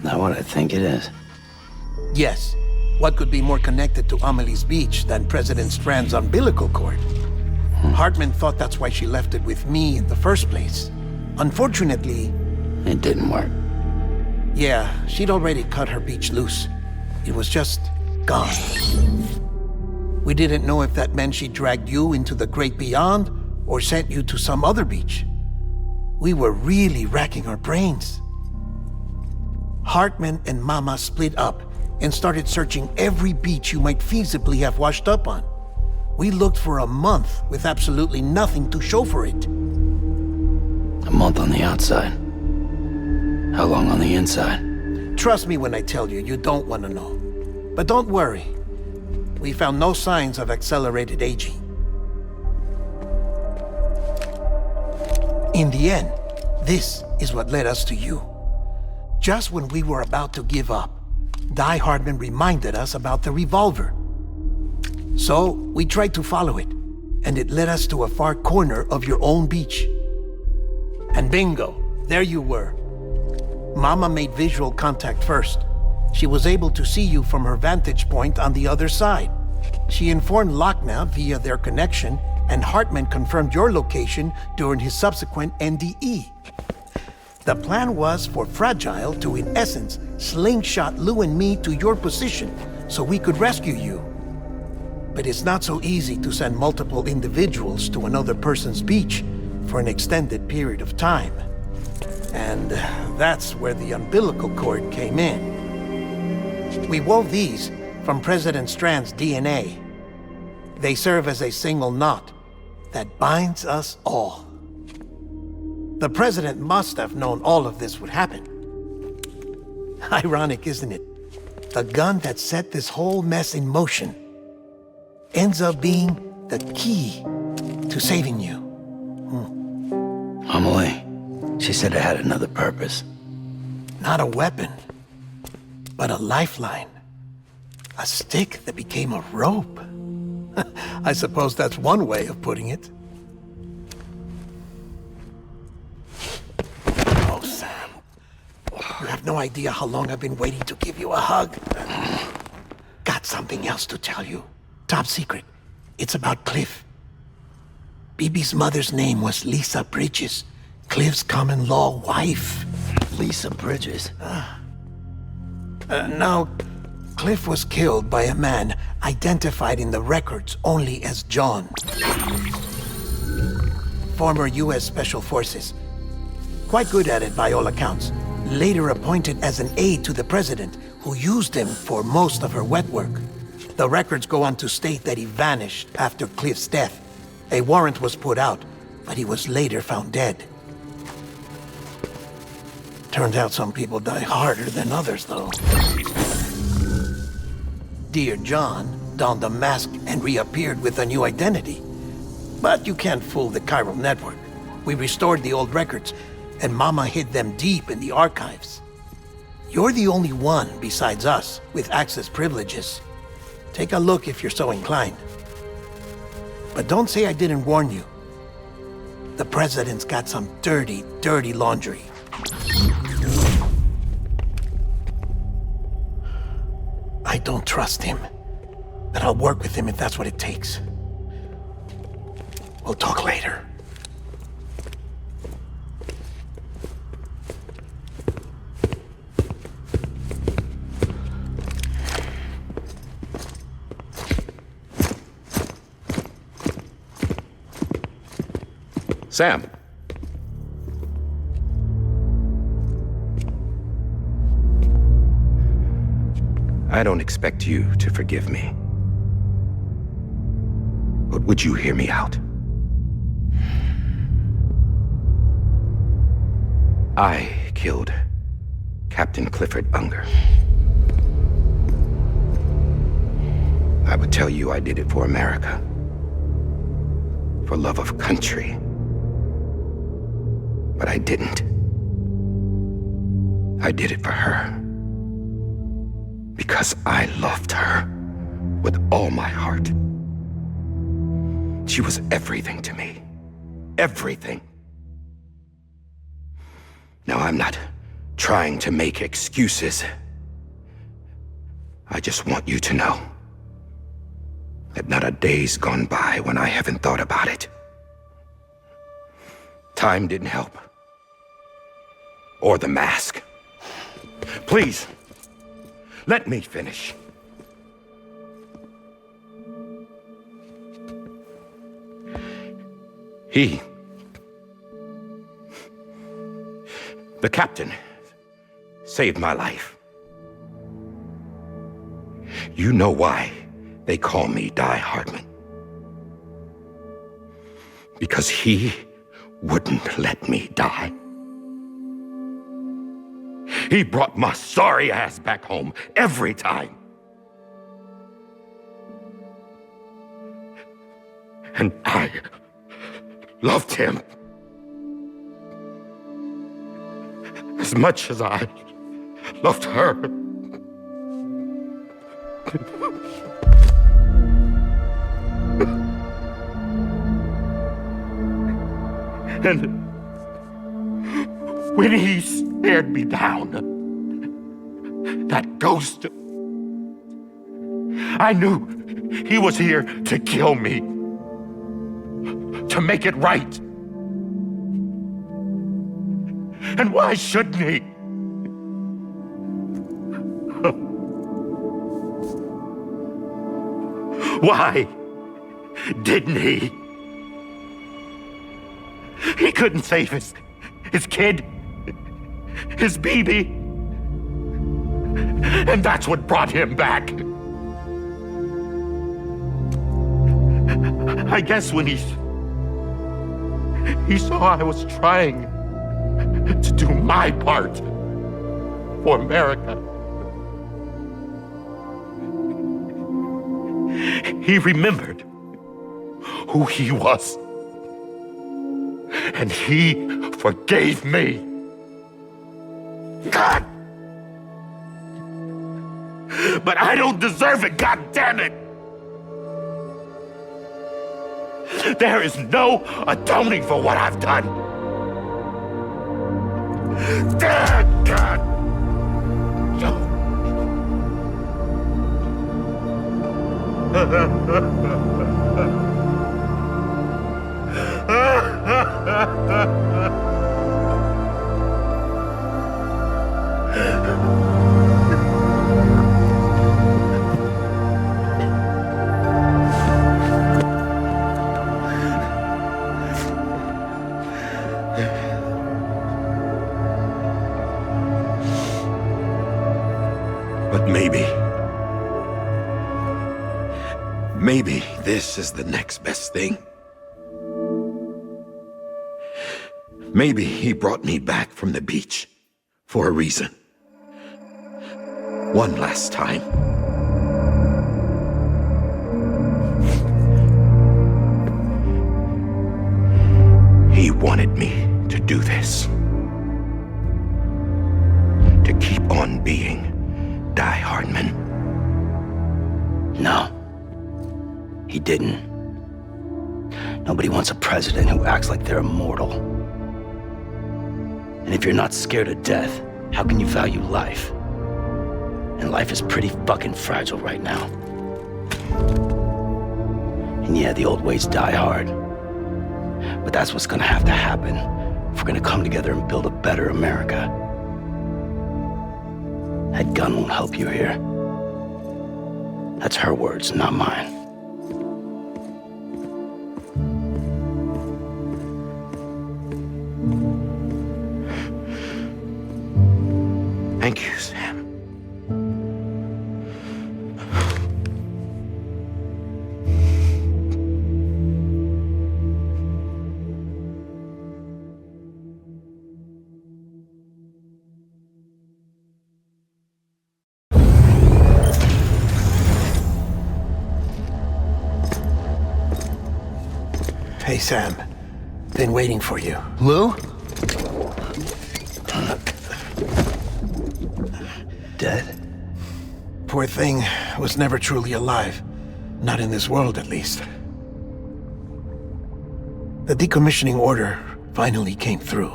Not what I think it is. Yes. What could be more connected to Amelie's beach than President Strand's umbilical cord? Hartman thought that's why she left it with me in the first place. Unfortunately... It didn't work. Yeah, she'd already cut her beach loose. It was just gone. We didn't know if that meant she dragged you into the great beyond or sent you to some other beach. We were really racking our brains. Hartman and Mama split up and started searching every beach you might feasibly have washed up on. We looked for a month with absolutely nothing to show for it. A month on the outside. How long on the inside? Trust me when I tell you, you don't want to know. But don't worry. We found no signs of accelerated aging. In the end, this is what led us to you. Just when we were about to give up, Die Hardman reminded us about the revolver. So, we tried to follow it, and it led us to a far corner of your own beach. And bingo, there you were. Mama made visual contact first. She was able to see you from her vantage point on the other side. She informed Lochna via their connection, and Hartman confirmed your location during his subsequent NDE. The plan was for Fragile to, in essence, slingshot Lou and me to your position so we could rescue you. But it's not so easy to send multiple individuals to another person's beach for an extended period of time. And that's where the umbilical cord came in. We wove these from President Strand's DNA. They serve as a single knot that binds us all. The President must have known all of this would happen. Ironic, isn't it? The gun that set this whole mess in motion ends up being The key to saving you. Amelie, she said it had another purpose. Not a weapon, but a lifeline. A stick that became a rope. I suppose that's one way of putting it. Oh, Sam. You have no idea how long I've been waiting to give you a hug. Got something else to tell you. Top secret. It's about Cliff. Bibi's mother's name was Lisa Bridges, Cliff's common-law wife. Lisa Bridges? Now, Cliff was killed by a man identified in the records only as John. Former U.S. Special Forces. Quite good at it by all accounts. Later appointed as an aide to the president, who used him for most of her wet work. The records go on to state that he vanished after Cliff's death. A warrant was put out, but he was later found dead. Turns out some people die harder than others, though. Dear John donned a mask and reappeared with a new identity. But you can't fool the chiral network. We restored the old records, and Mama hid them deep in the archives. You're the only one besides us with access privileges. Take a look if you're so inclined. But don't say I didn't warn you. The president's got some dirty, dirty laundry. I don't trust him, but I'll work with him if that's what it takes. We'll talk later. Sam. I don't expect you to forgive me. But would you hear me out? I killed Captain Clifford Unger. I would tell you I did it for America. For love of country. But I didn't. I did it for her. Because I loved her with all my heart. She was everything to me. Everything. Now, I'm not trying to make excuses. I just want you to know that not a day's gone by when I haven't thought about it. Time didn't help. Or the mask. Please, let me finish. The captain, saved my life. You know why they call me Die Hardman. Because he wouldn't let me die. He brought my sorry ass back home every time. And I loved him as much as I loved her. And when he stared me down, that ghost, I knew he was here to kill me, to make it right. And why shouldn't he? Why didn't he? He couldn't save his kid, his baby. And that's what brought him back. I guess when he saw I was trying to do my part for America, he remembered who he was. And he forgave me. God! But I don't deserve it, God damn it! There is no atoning for what I've done. Damn, God! But maybe this is the next best thing. Maybe he brought me back from the beach for a reason. One last time. He wanted me to do this. To keep on being Die Hardman. No. He didn't. Nobody wants a president who acts like they're immortal. And if you're not scared of death, how can you value life? And life is pretty fucking fragile right now. And yeah, the old ways die hard. But that's what's gonna have to happen if we're gonna come together and build a better America. That gun won't help you here. That's her words, not mine. Thank you, Sam. Hey, Sam. Been waiting for you. Lou? Dead? Poor thing was never truly alive. Not in this world, at least. The decommissioning order finally came through.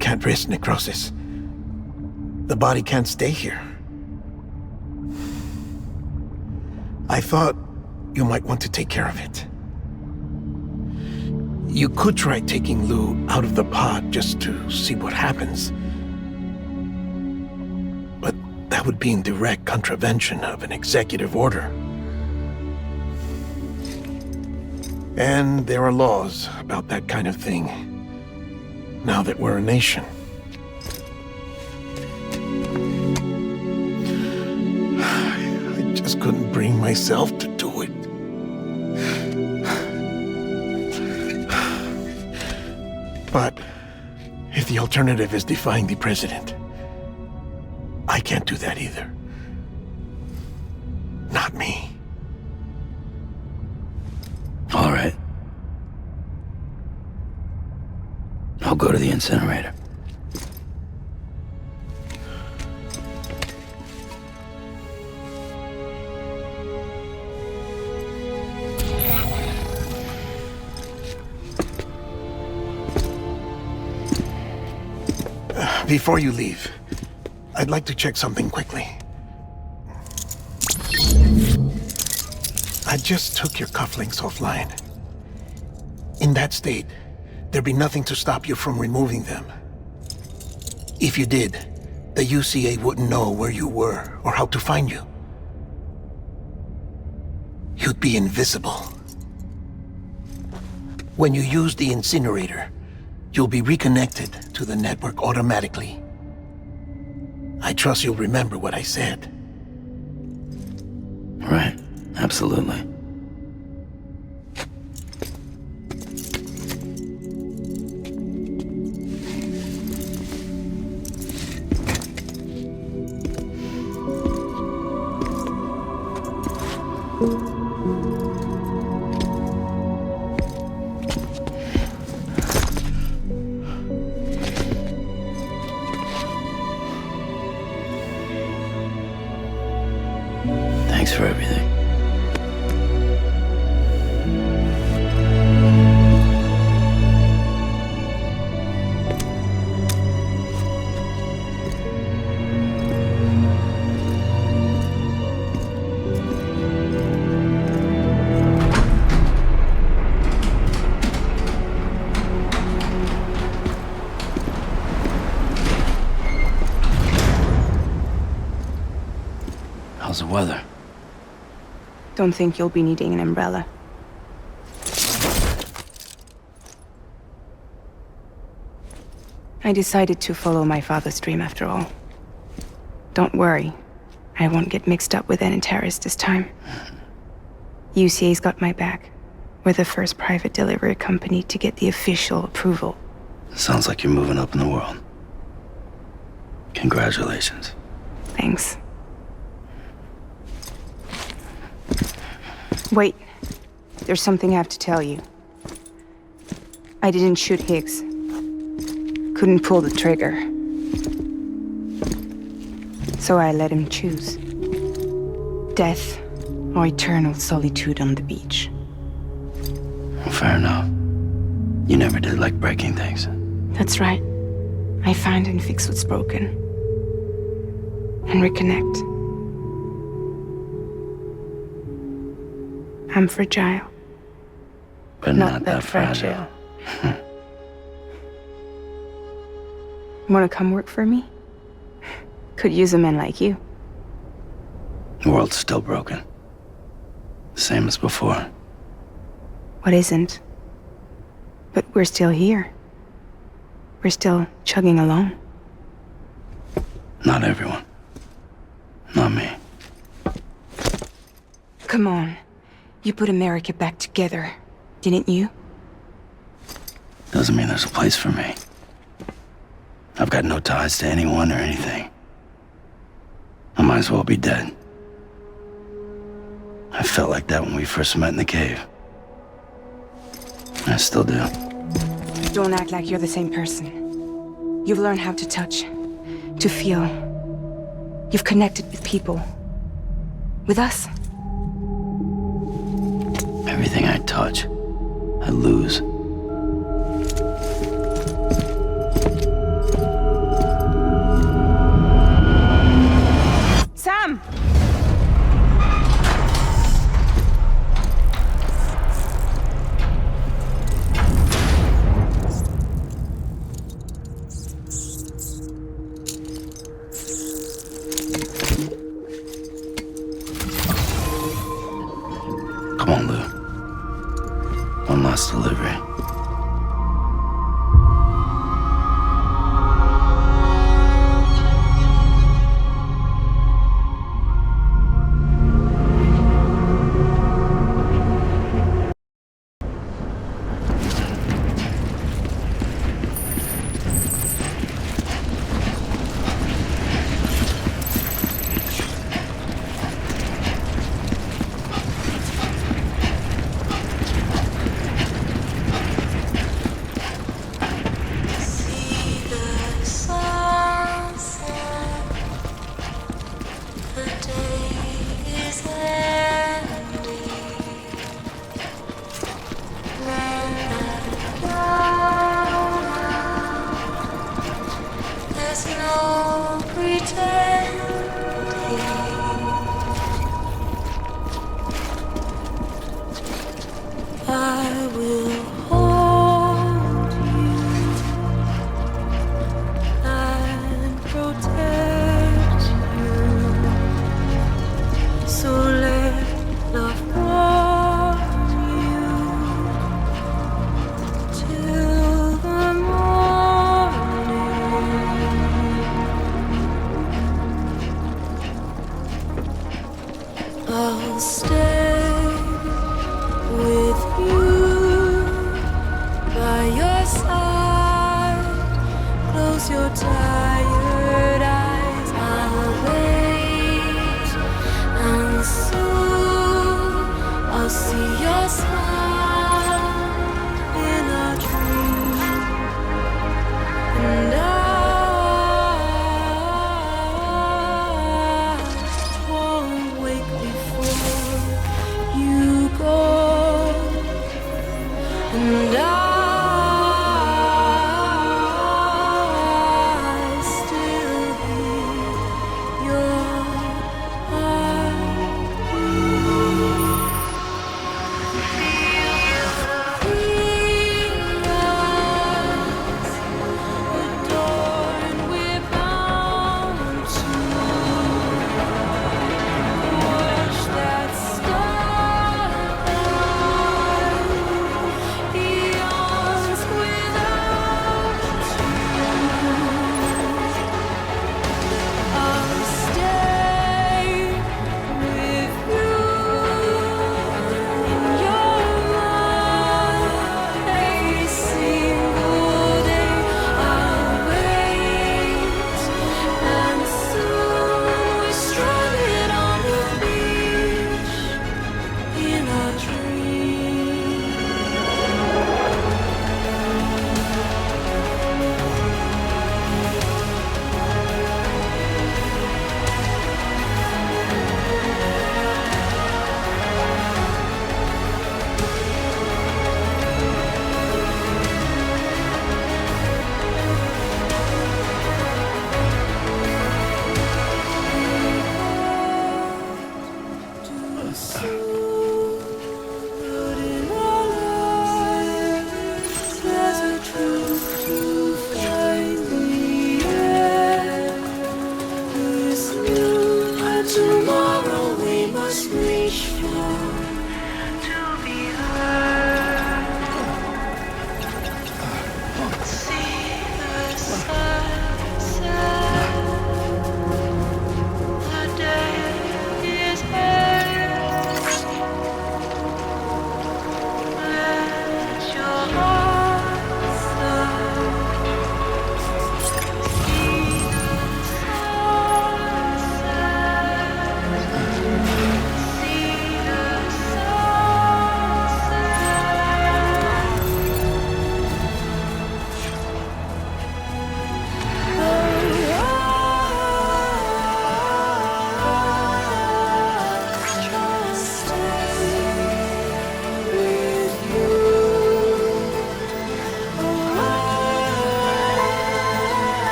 Can't risk necrosis. The body can't stay here. I thought you might want to take care of it. You could try taking Lou out of the pod just to see what happens. But that would be in direct contravention of an executive order. And there are laws about that kind of thing, now that we're a nation. I just couldn't bring myself to do it. But if the alternative is defying the president, I can't do that either. Not me. All right. I'll go to the incinerator. Before you leave, I'd like to check something quickly. I just took your cufflinks offline. In that state, there'd be nothing to stop you from removing them. If you did, the UCA wouldn't know where you were or how to find you. You'd be invisible. When you use the incinerator, you'll be reconnected to the network automatically. I trust you'll remember what I said. Right, absolutely. everything. How's the weather? Don't think you'll be needing an umbrella. I decided to follow my father's dream after all. Don't worry. I won't get mixed up with any terrorists this time. UCA's got my back. We're the first private delivery company to get the official approval. Sounds like you're moving up in the world. Congratulations. Thanks. Wait. There's something I have to tell you. I didn't shoot Higgs. Couldn't pull the trigger. So I let him choose. Death or eternal solitude on the beach. Well, fair enough. You never did like breaking things. That's right. I find and fix what's broken. And reconnect. I'm fragile. But not that fragile. Wanna come work for me? Could use a man like you. The world's still broken. Same as before. What isn't? But we're still here. We're still chugging along. Not everyone. Not me. Come on. You put America back together, didn't you? Doesn't mean there's a place for me. I've got no ties to anyone or anything. I might as well be dead. I felt like that when we first met in the cave. I still do. Don't act like you're the same person. You've learned how to touch, to feel. You've connected with people. With us. Everything I touch, I lose. Sam! Come on, Lou. One last delivery.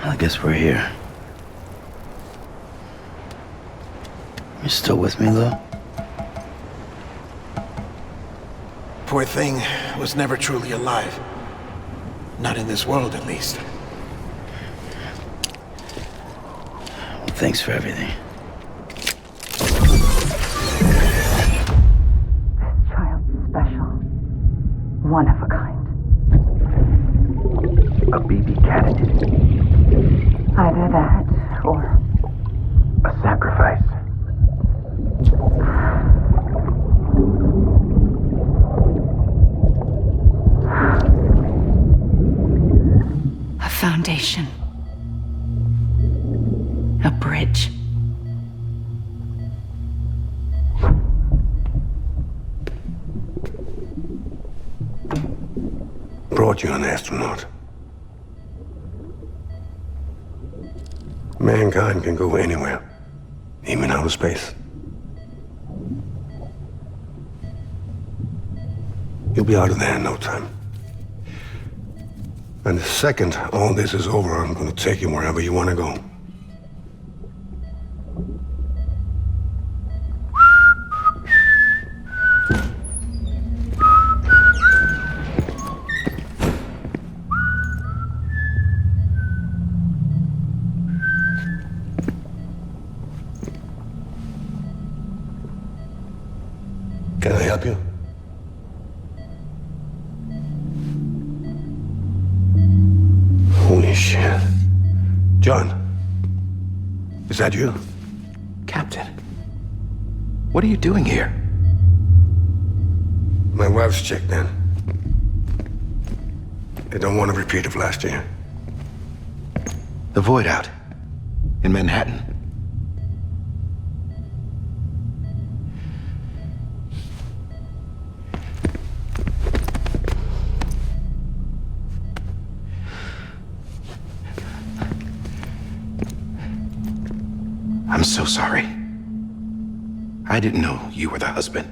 I guess we're here. You still with me, Lou? Poor thing was never truly alive. Not in this world, at least. Well, thanks for everything. Child's special. One of a kind. A BB candidate. Either that, or... a sacrifice. A foundation. A bridge. Brought you an astronaut. Mankind can go anywhere, even outer space. You'll be out of there in no time. And the second all this is over, I'm going to take you wherever you want to go. Can I help you? Holy shit. John, is that you? Captain, what are you doing here? My wife's checked in. They don't want a repeat of last year. The Void Out in Manhattan. I'm so sorry. I didn't know you were the husband.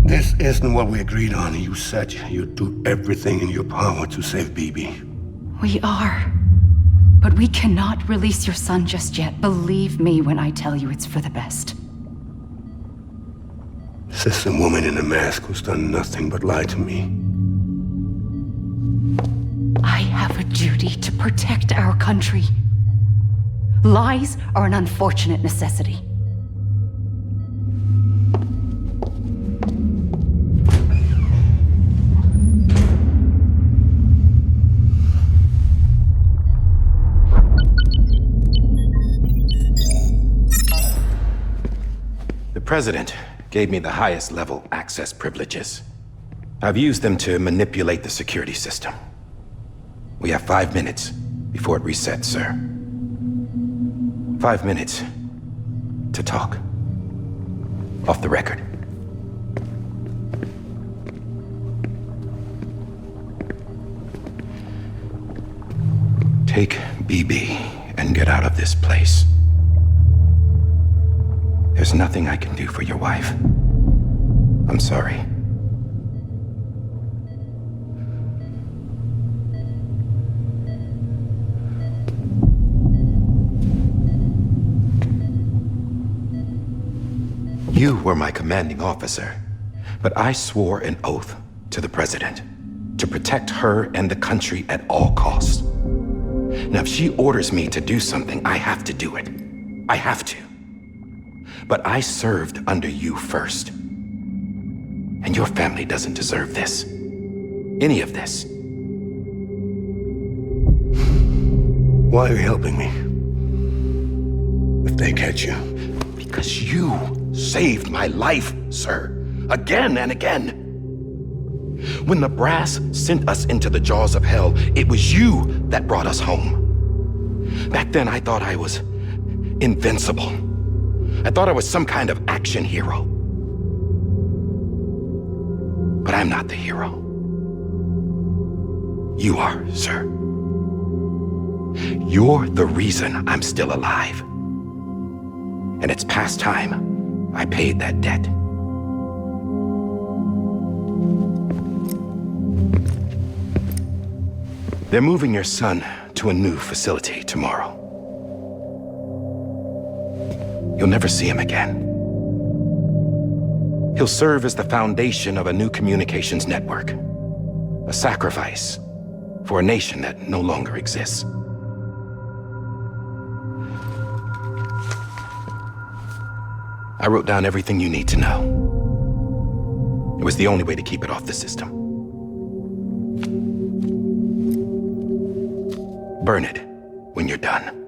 This isn't what we agreed on. You said you'd do everything in your power to save Bibi. We are. But we cannot release your son just yet. Believe me when I tell you it's for the best. This is a woman in a mask who's done nothing but lie to me. I have a duty to protect our country. Lies are an unfortunate necessity. The President gave me the highest level access privileges. I've used them to manipulate the security system. We have 5 minutes before it resets, sir. 5 minutes to talk. Off the record. Take BB and get out of this place. There's nothing I can do for your wife. I'm sorry. You were my commanding officer, but I swore an oath to the President to protect her and the country at all costs. Now, if she orders me to do something, I have to do it. I have to. But I served under you first. And your family doesn't deserve this. Any of this. Why are you helping me? If they catch you. Because you saved my life, sir. Again and again. When the brass sent us into the jaws of hell, it was you that brought us home. Back then, I thought I was invincible. I thought I was some kind of action hero. But I'm not the hero. You are, sir. You're the reason I'm still alive. And it's past time I paid that debt. They're moving your son to a new facility tomorrow. You'll never see him again. He'll serve as the foundation of a new communications network. A sacrifice for a nation that no longer exists. I wrote down everything you need to know. It was the only way to keep it off the system. Burn it when you're done.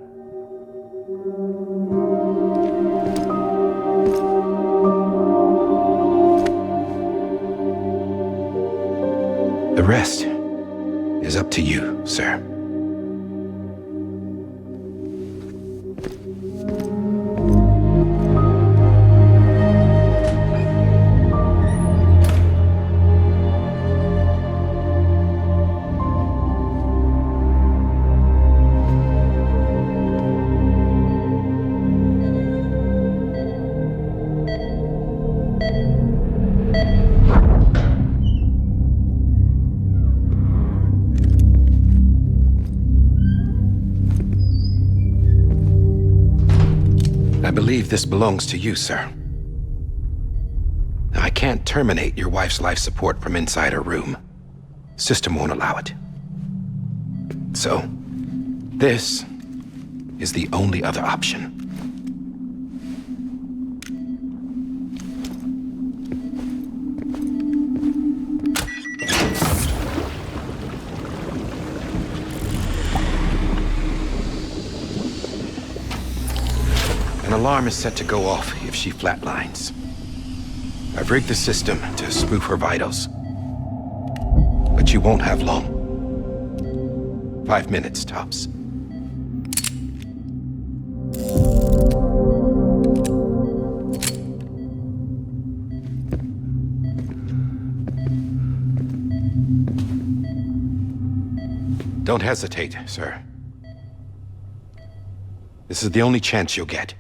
The rest is up to you, sir. I believe this belongs to you, sir. Now, I can't terminate your wife's life support from inside her room. System won't allow it. So, this is the only other option. An alarm is set to go off if she flatlines. I've rigged the system to spoof her vitals. But you won't have long. 5 minutes, tops. Don't hesitate, sir. This is the only chance you'll get.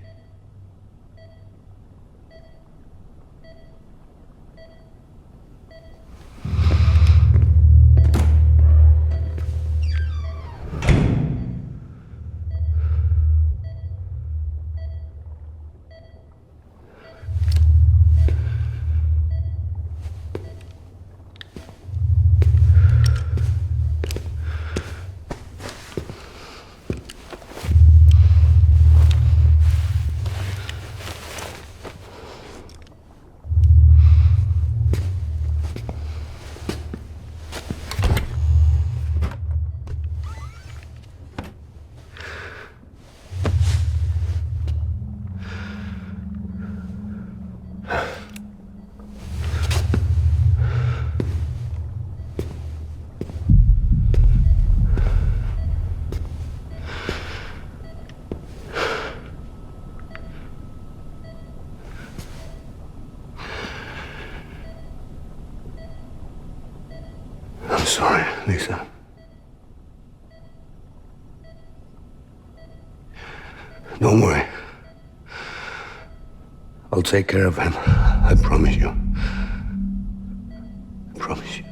I'm sorry, Lisa. Don't worry. I'll take care of him. I promise you. I promise you.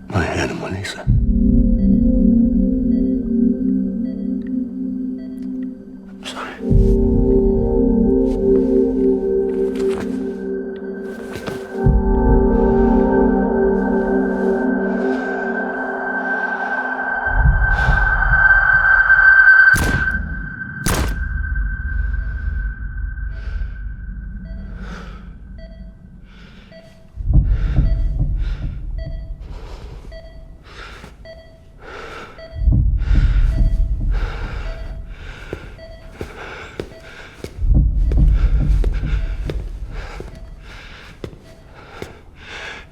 My animal, Lisa. I'm sorry.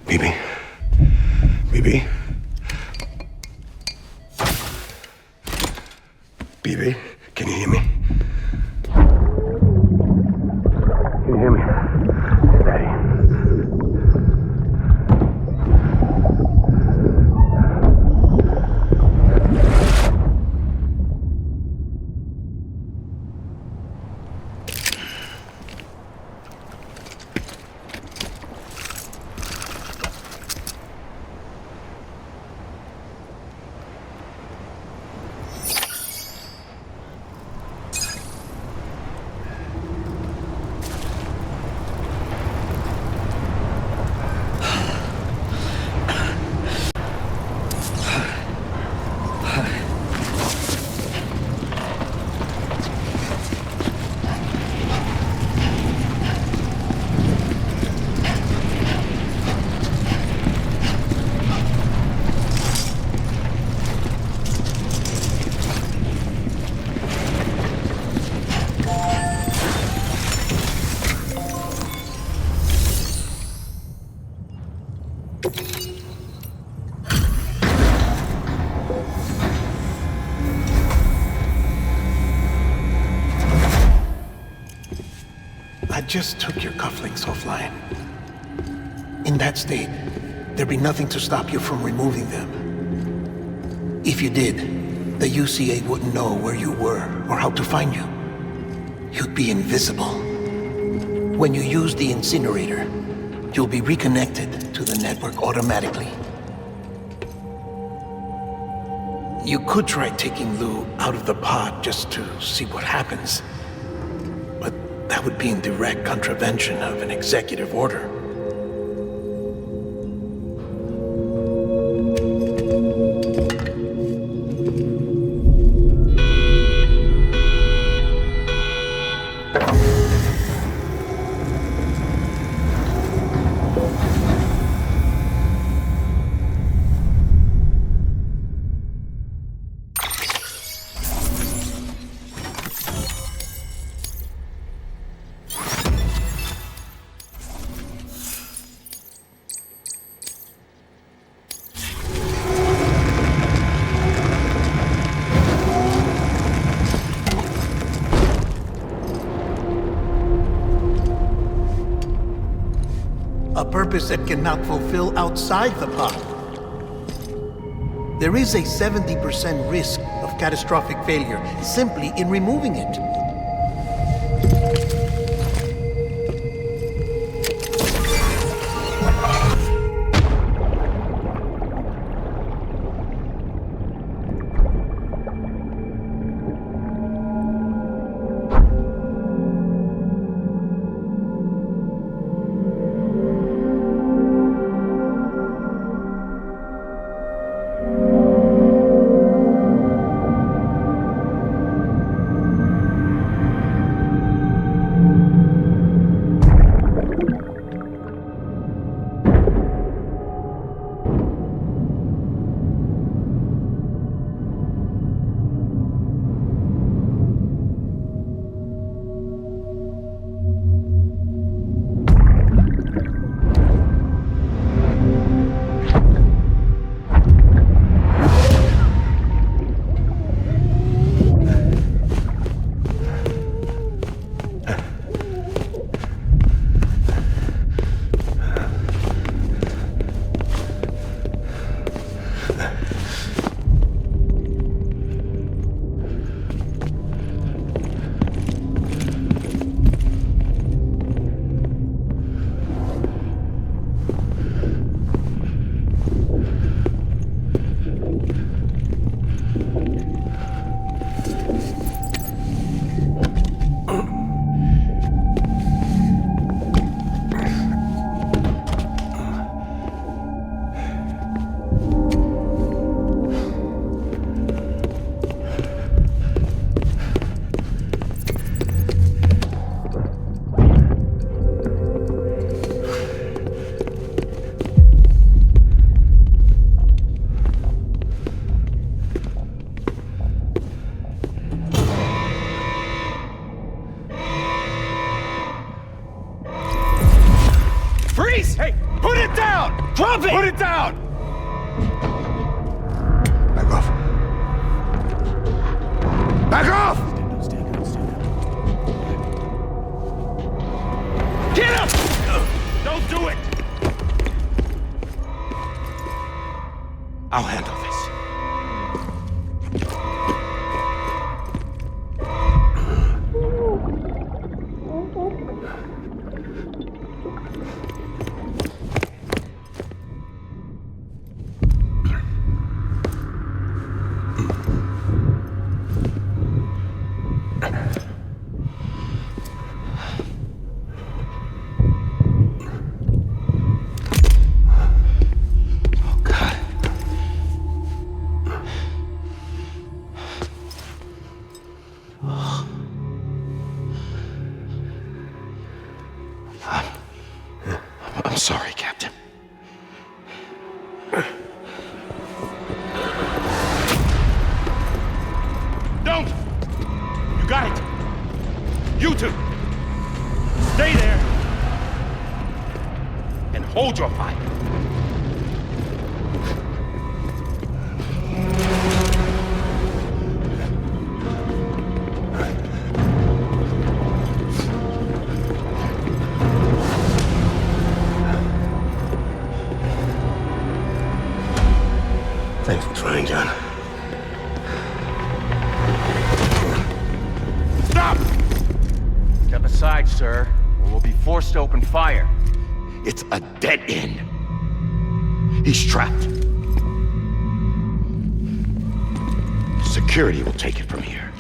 Bibi. Bibi. Bibi, can you hear me? Can you hear me? Daddy. I just took your cufflinks offline. In that state, there'd be nothing to stop you from removing them. If you did, the UCA wouldn't know where you were or how to find you. You'd be invisible. When you use the incinerator, you'll be reconnected to the network automatically. You could try taking Lou out of the pod just to see what happens. But that would be in direct contravention of an executive order. purpose it cannot fulfill outside the pod. There is a 70% risk of catastrophic failure simply in removing it. Drop it! Put it down! Back off. Back off! Get him! Don't do it! I'll handle this. I'm sorry, Captain. Don't! You got it! You two! Stay there! And hold your fire. Thanks for trying, John. Stop! Step aside, sir, or we'll be forced to open fire. It's a dead end. He's trapped. Security will take it from here.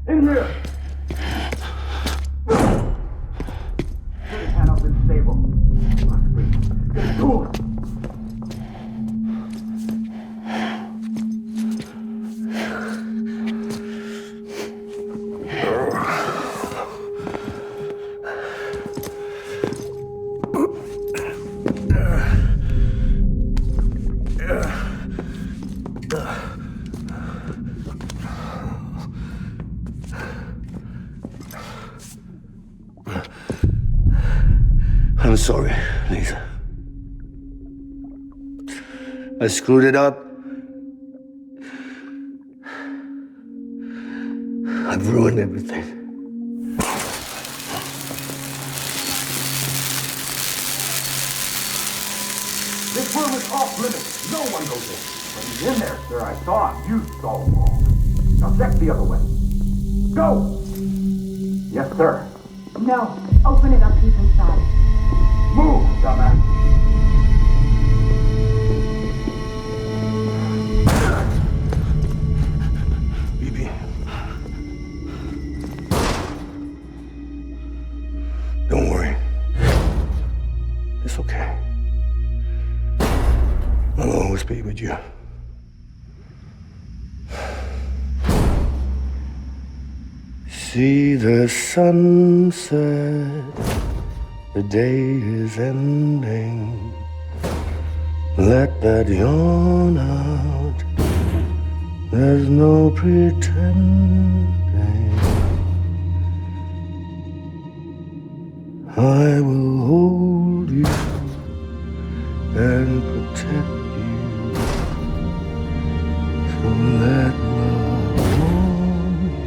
In here! Put his hand up in the stable. Get to him! I'm sorry, Lisa. I screwed it up. I've ruined everything. This room is off limits. No one goes in. But he's in there, sir. I saw him. You saw him all. Now check the other way. Go! Yes, sir. No. Open it up. He's inside. Move, dumbass! BB. Don't worry. It's okay. I'll always be with you. See the sunset. The day is ending. Let that yawn out. There's no pretending. I will hold you and protect you. So let love warm you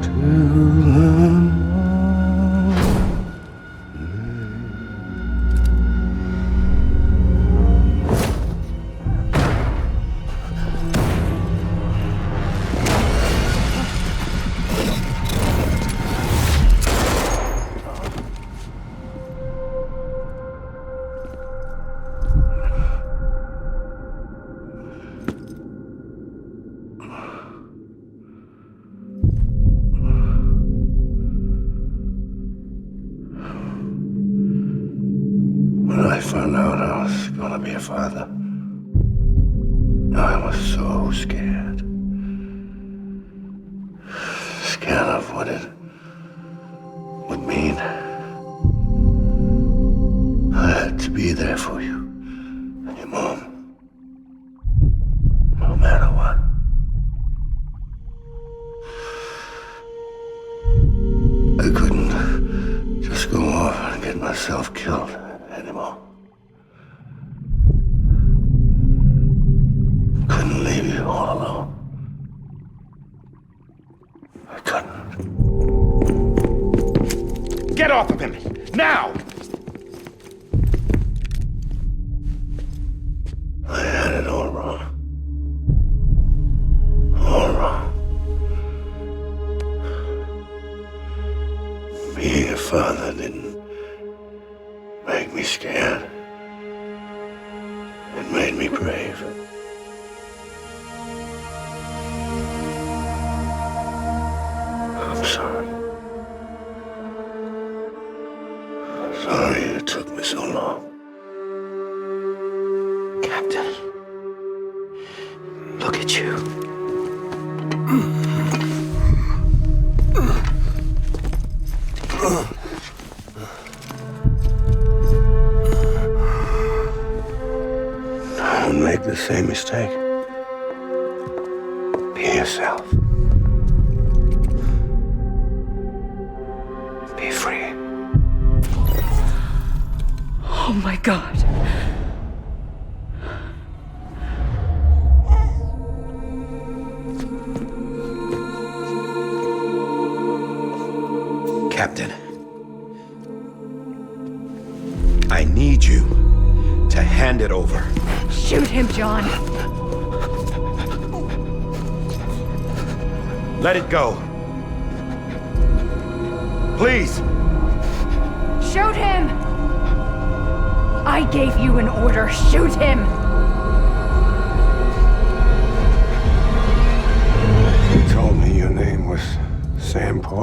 till the When I found out I was gonna be a father, I was so scared. Scared of what it would mean. I had to be there for you and your mom, no matter what. I couldn't just go off and get myself killed anymore. Couldn't leave you all alone. I couldn't. Get off of him! Now! I had it all wrong. All wrong. Being a father didn't make me scared. It made me brave. I'm sorry. Sorry it took me so long. Captain, look at you. Don't make the same mistake. Be yourself. Be free. Oh my God. Captain, I need you to hand it over. Shoot him, John. Let it go. Please. Shoot him! I gave you an order. Shoot him!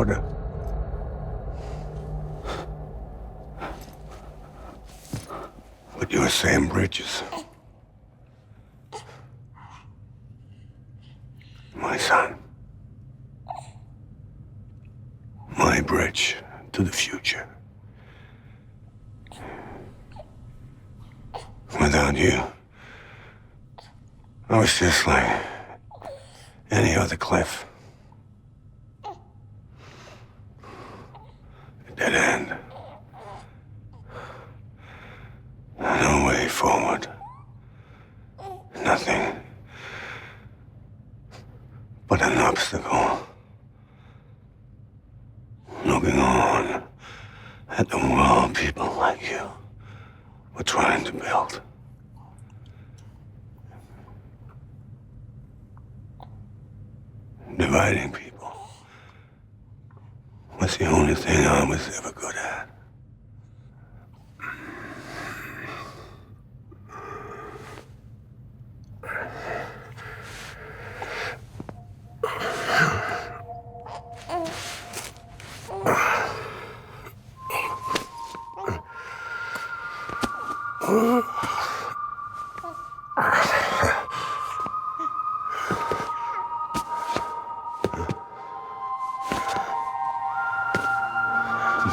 order. But you're saying bridges. My son. My bridge to the future. Without you, I was just like any other cliff. A dead end. No way forward. Nothing but an obstacle. Looking on at the world people like you were trying to build. Dividing people was the only thing I was ever good at.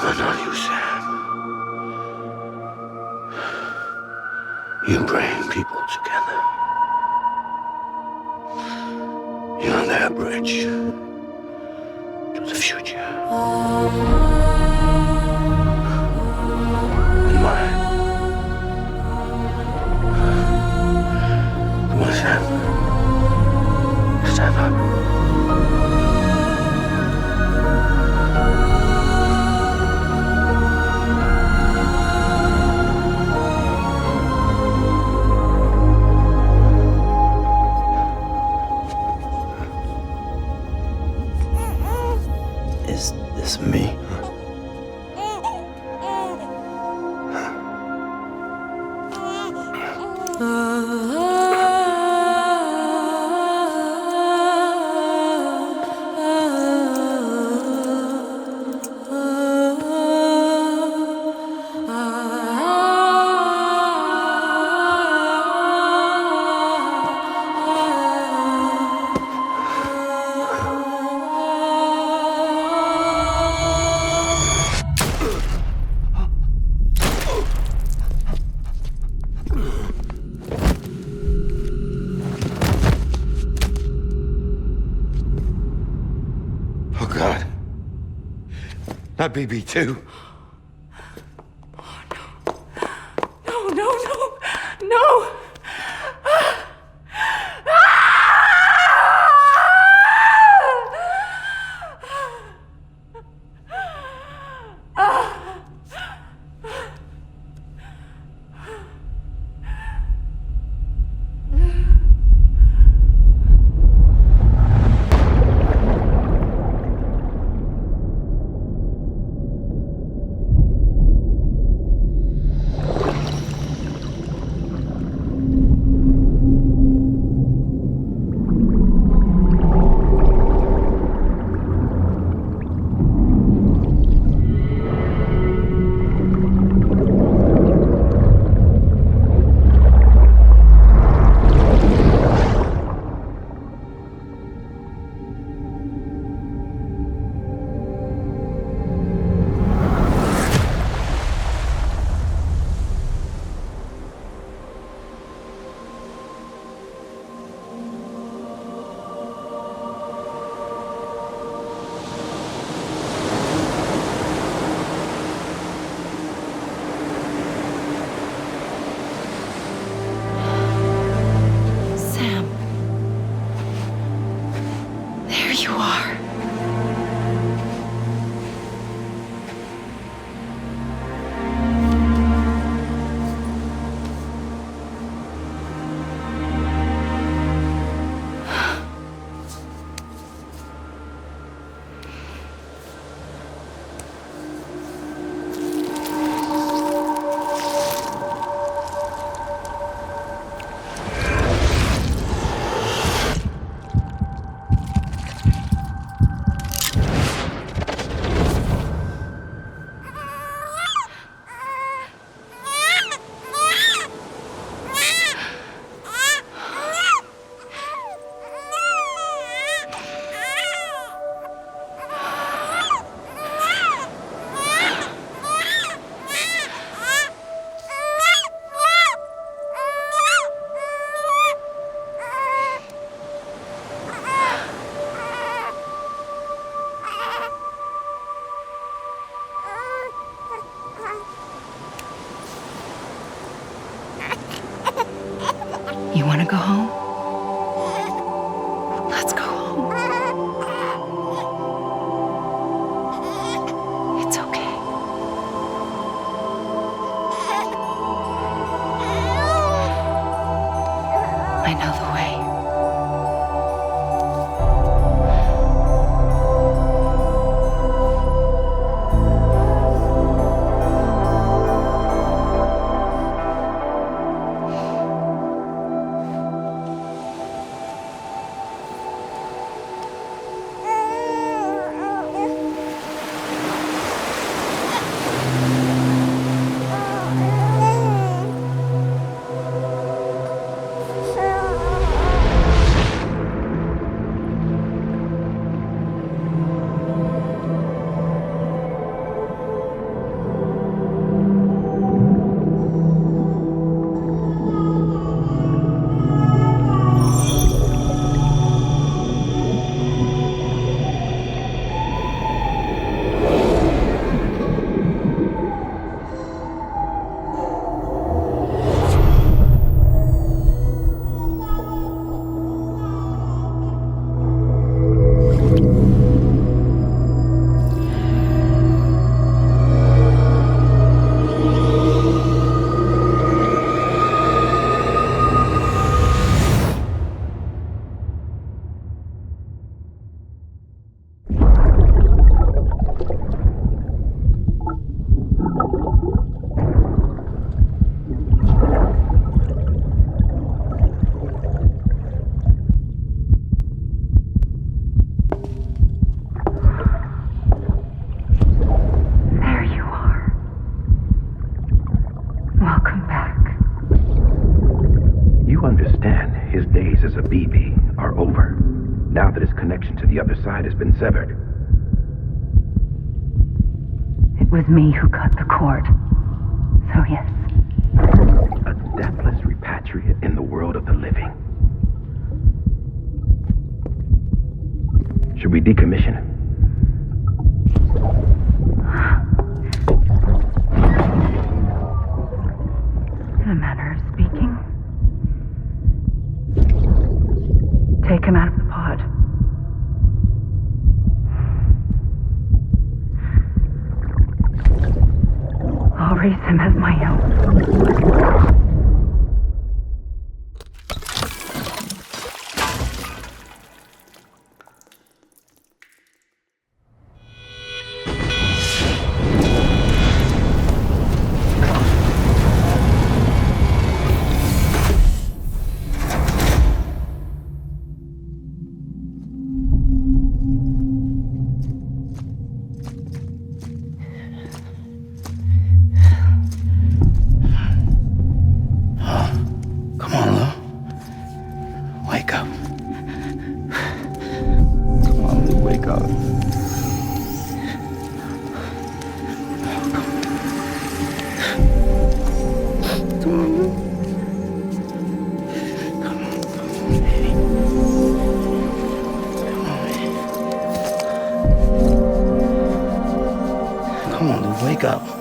But not you, Sam. You bring people together. You're their bridge to the future. And mine. Come on, Sam. Stand up. Is this me? Oh, God. Not BB2. No! now that his connection to the other side has been severed. It was me who cut the cord. So yes. A deathless repatriate in the world of the living. Should we decommission him? In a manner of speaking. Take him out of the pod. I'll raise him as my own. Wake up. Wake up. Come on. Wake up! Come on, wake up.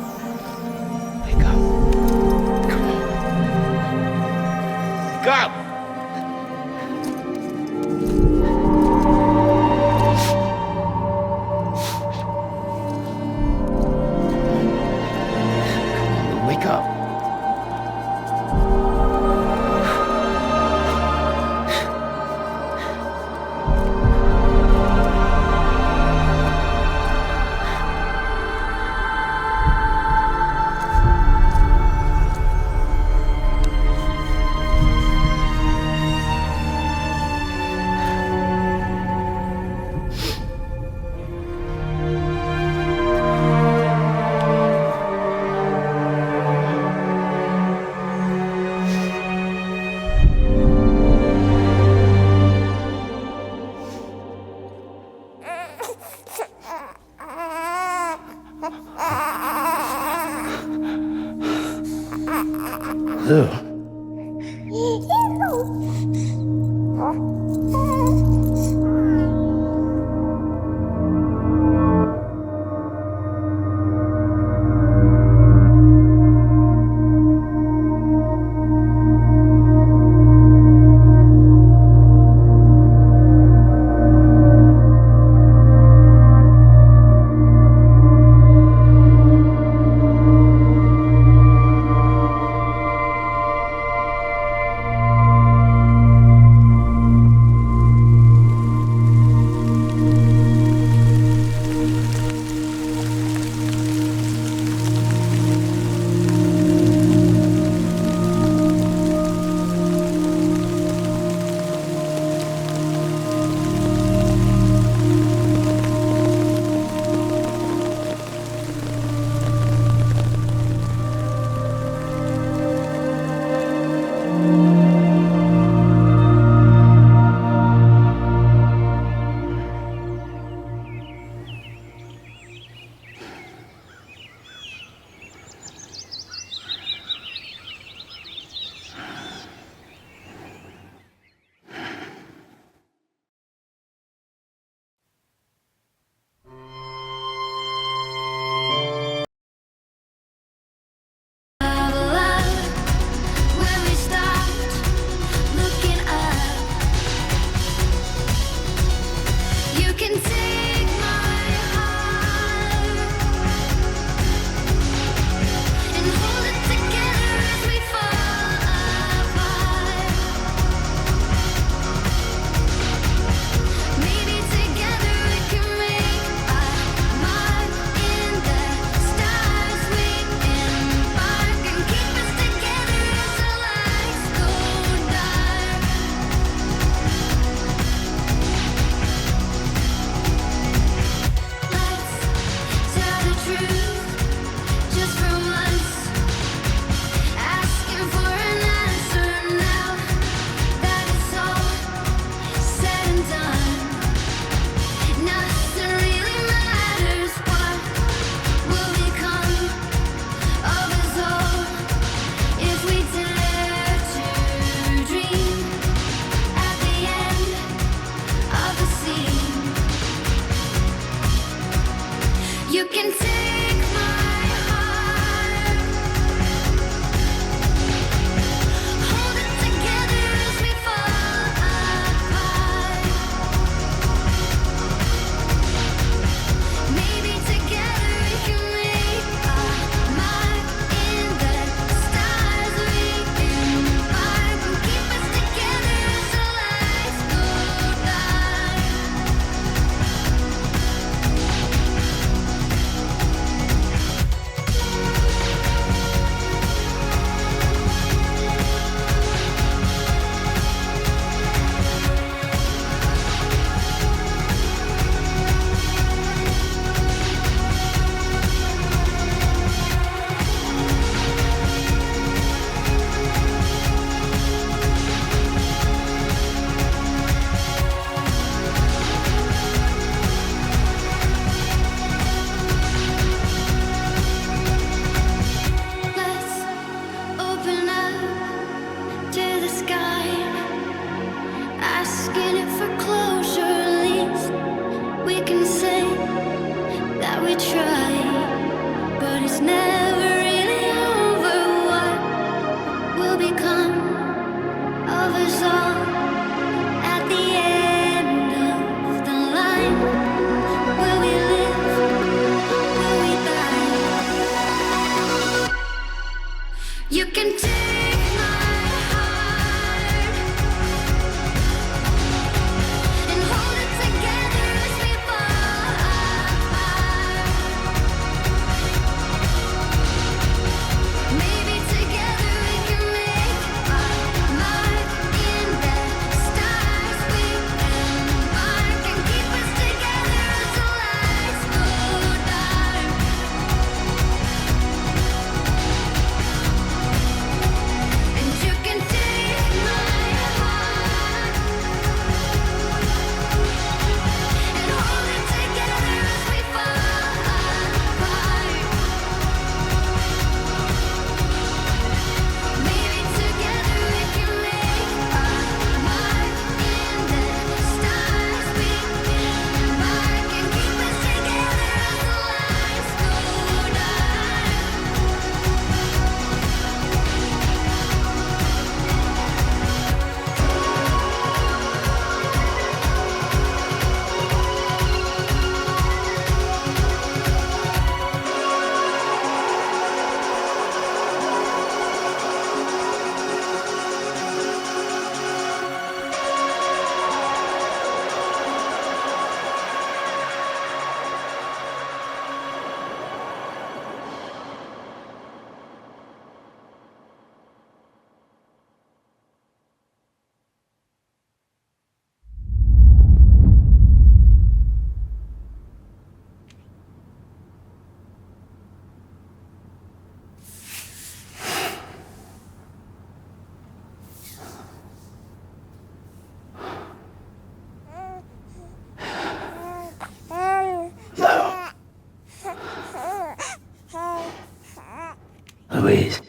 Louise.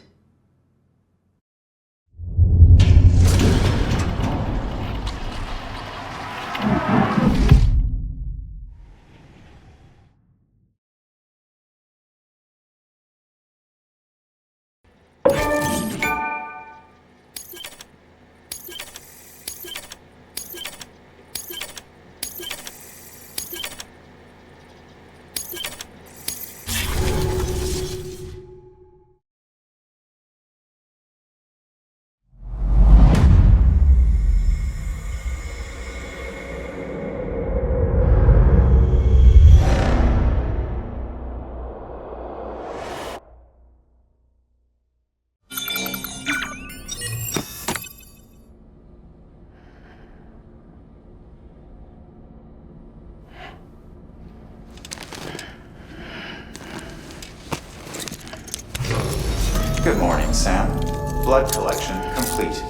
Good morning, Sam. Blood collection complete.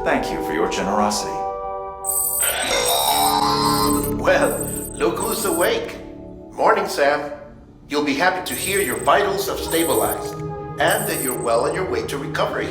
Thank you for your generosity. Well, look who's awake. Morning, Sam. You'll be happy to hear your vitals have stabilized, and that you're well on your way to recovery.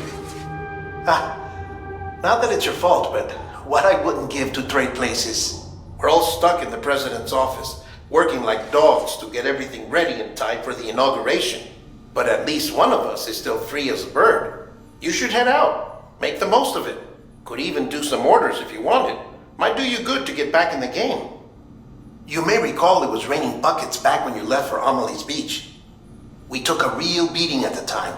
Not that it's your fault, but what I wouldn't give to trade places. We're all stuck in the president's office, working like dogs to get everything ready in time for the inauguration. But at least one of us is still free as a bird. You should head out. Make the most of it. Could even do some orders if you wanted. Might do you good to get back in the game. You may recall it was raining buckets back when you left for Amelie's Beach. We took a real beating at the time,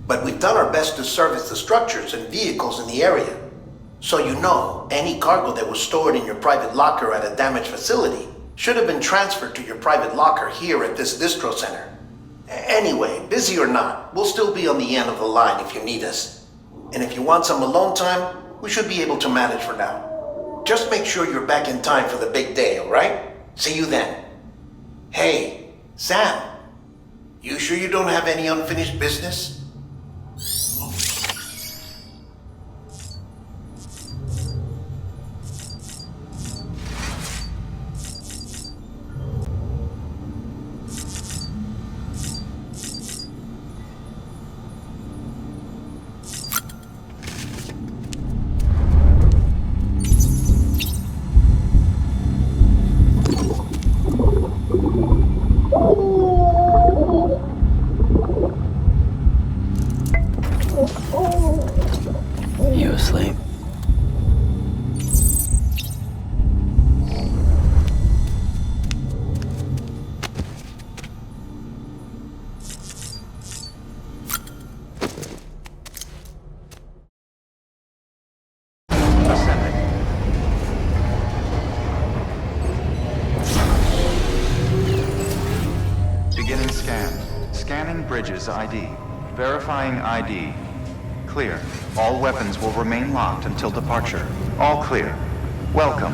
but we've done our best to service the structures and vehicles in the area. So you know, any cargo that was stored in your private locker at a damaged facility should have been transferred to your private locker here at this distro center. Anyway, busy or not, we'll still be on the end of the line if you need us. And if you want some alone time, we should be able to manage for now. Just make sure you're back in time for the big day, alright? See you then. Hey, Sam, you sure you don't have any unfinished business? You asleep? Beginning scan. Scanning bridges ID. Verifying ID. Clear. All weapons will remain locked until departure. All clear. Welcome.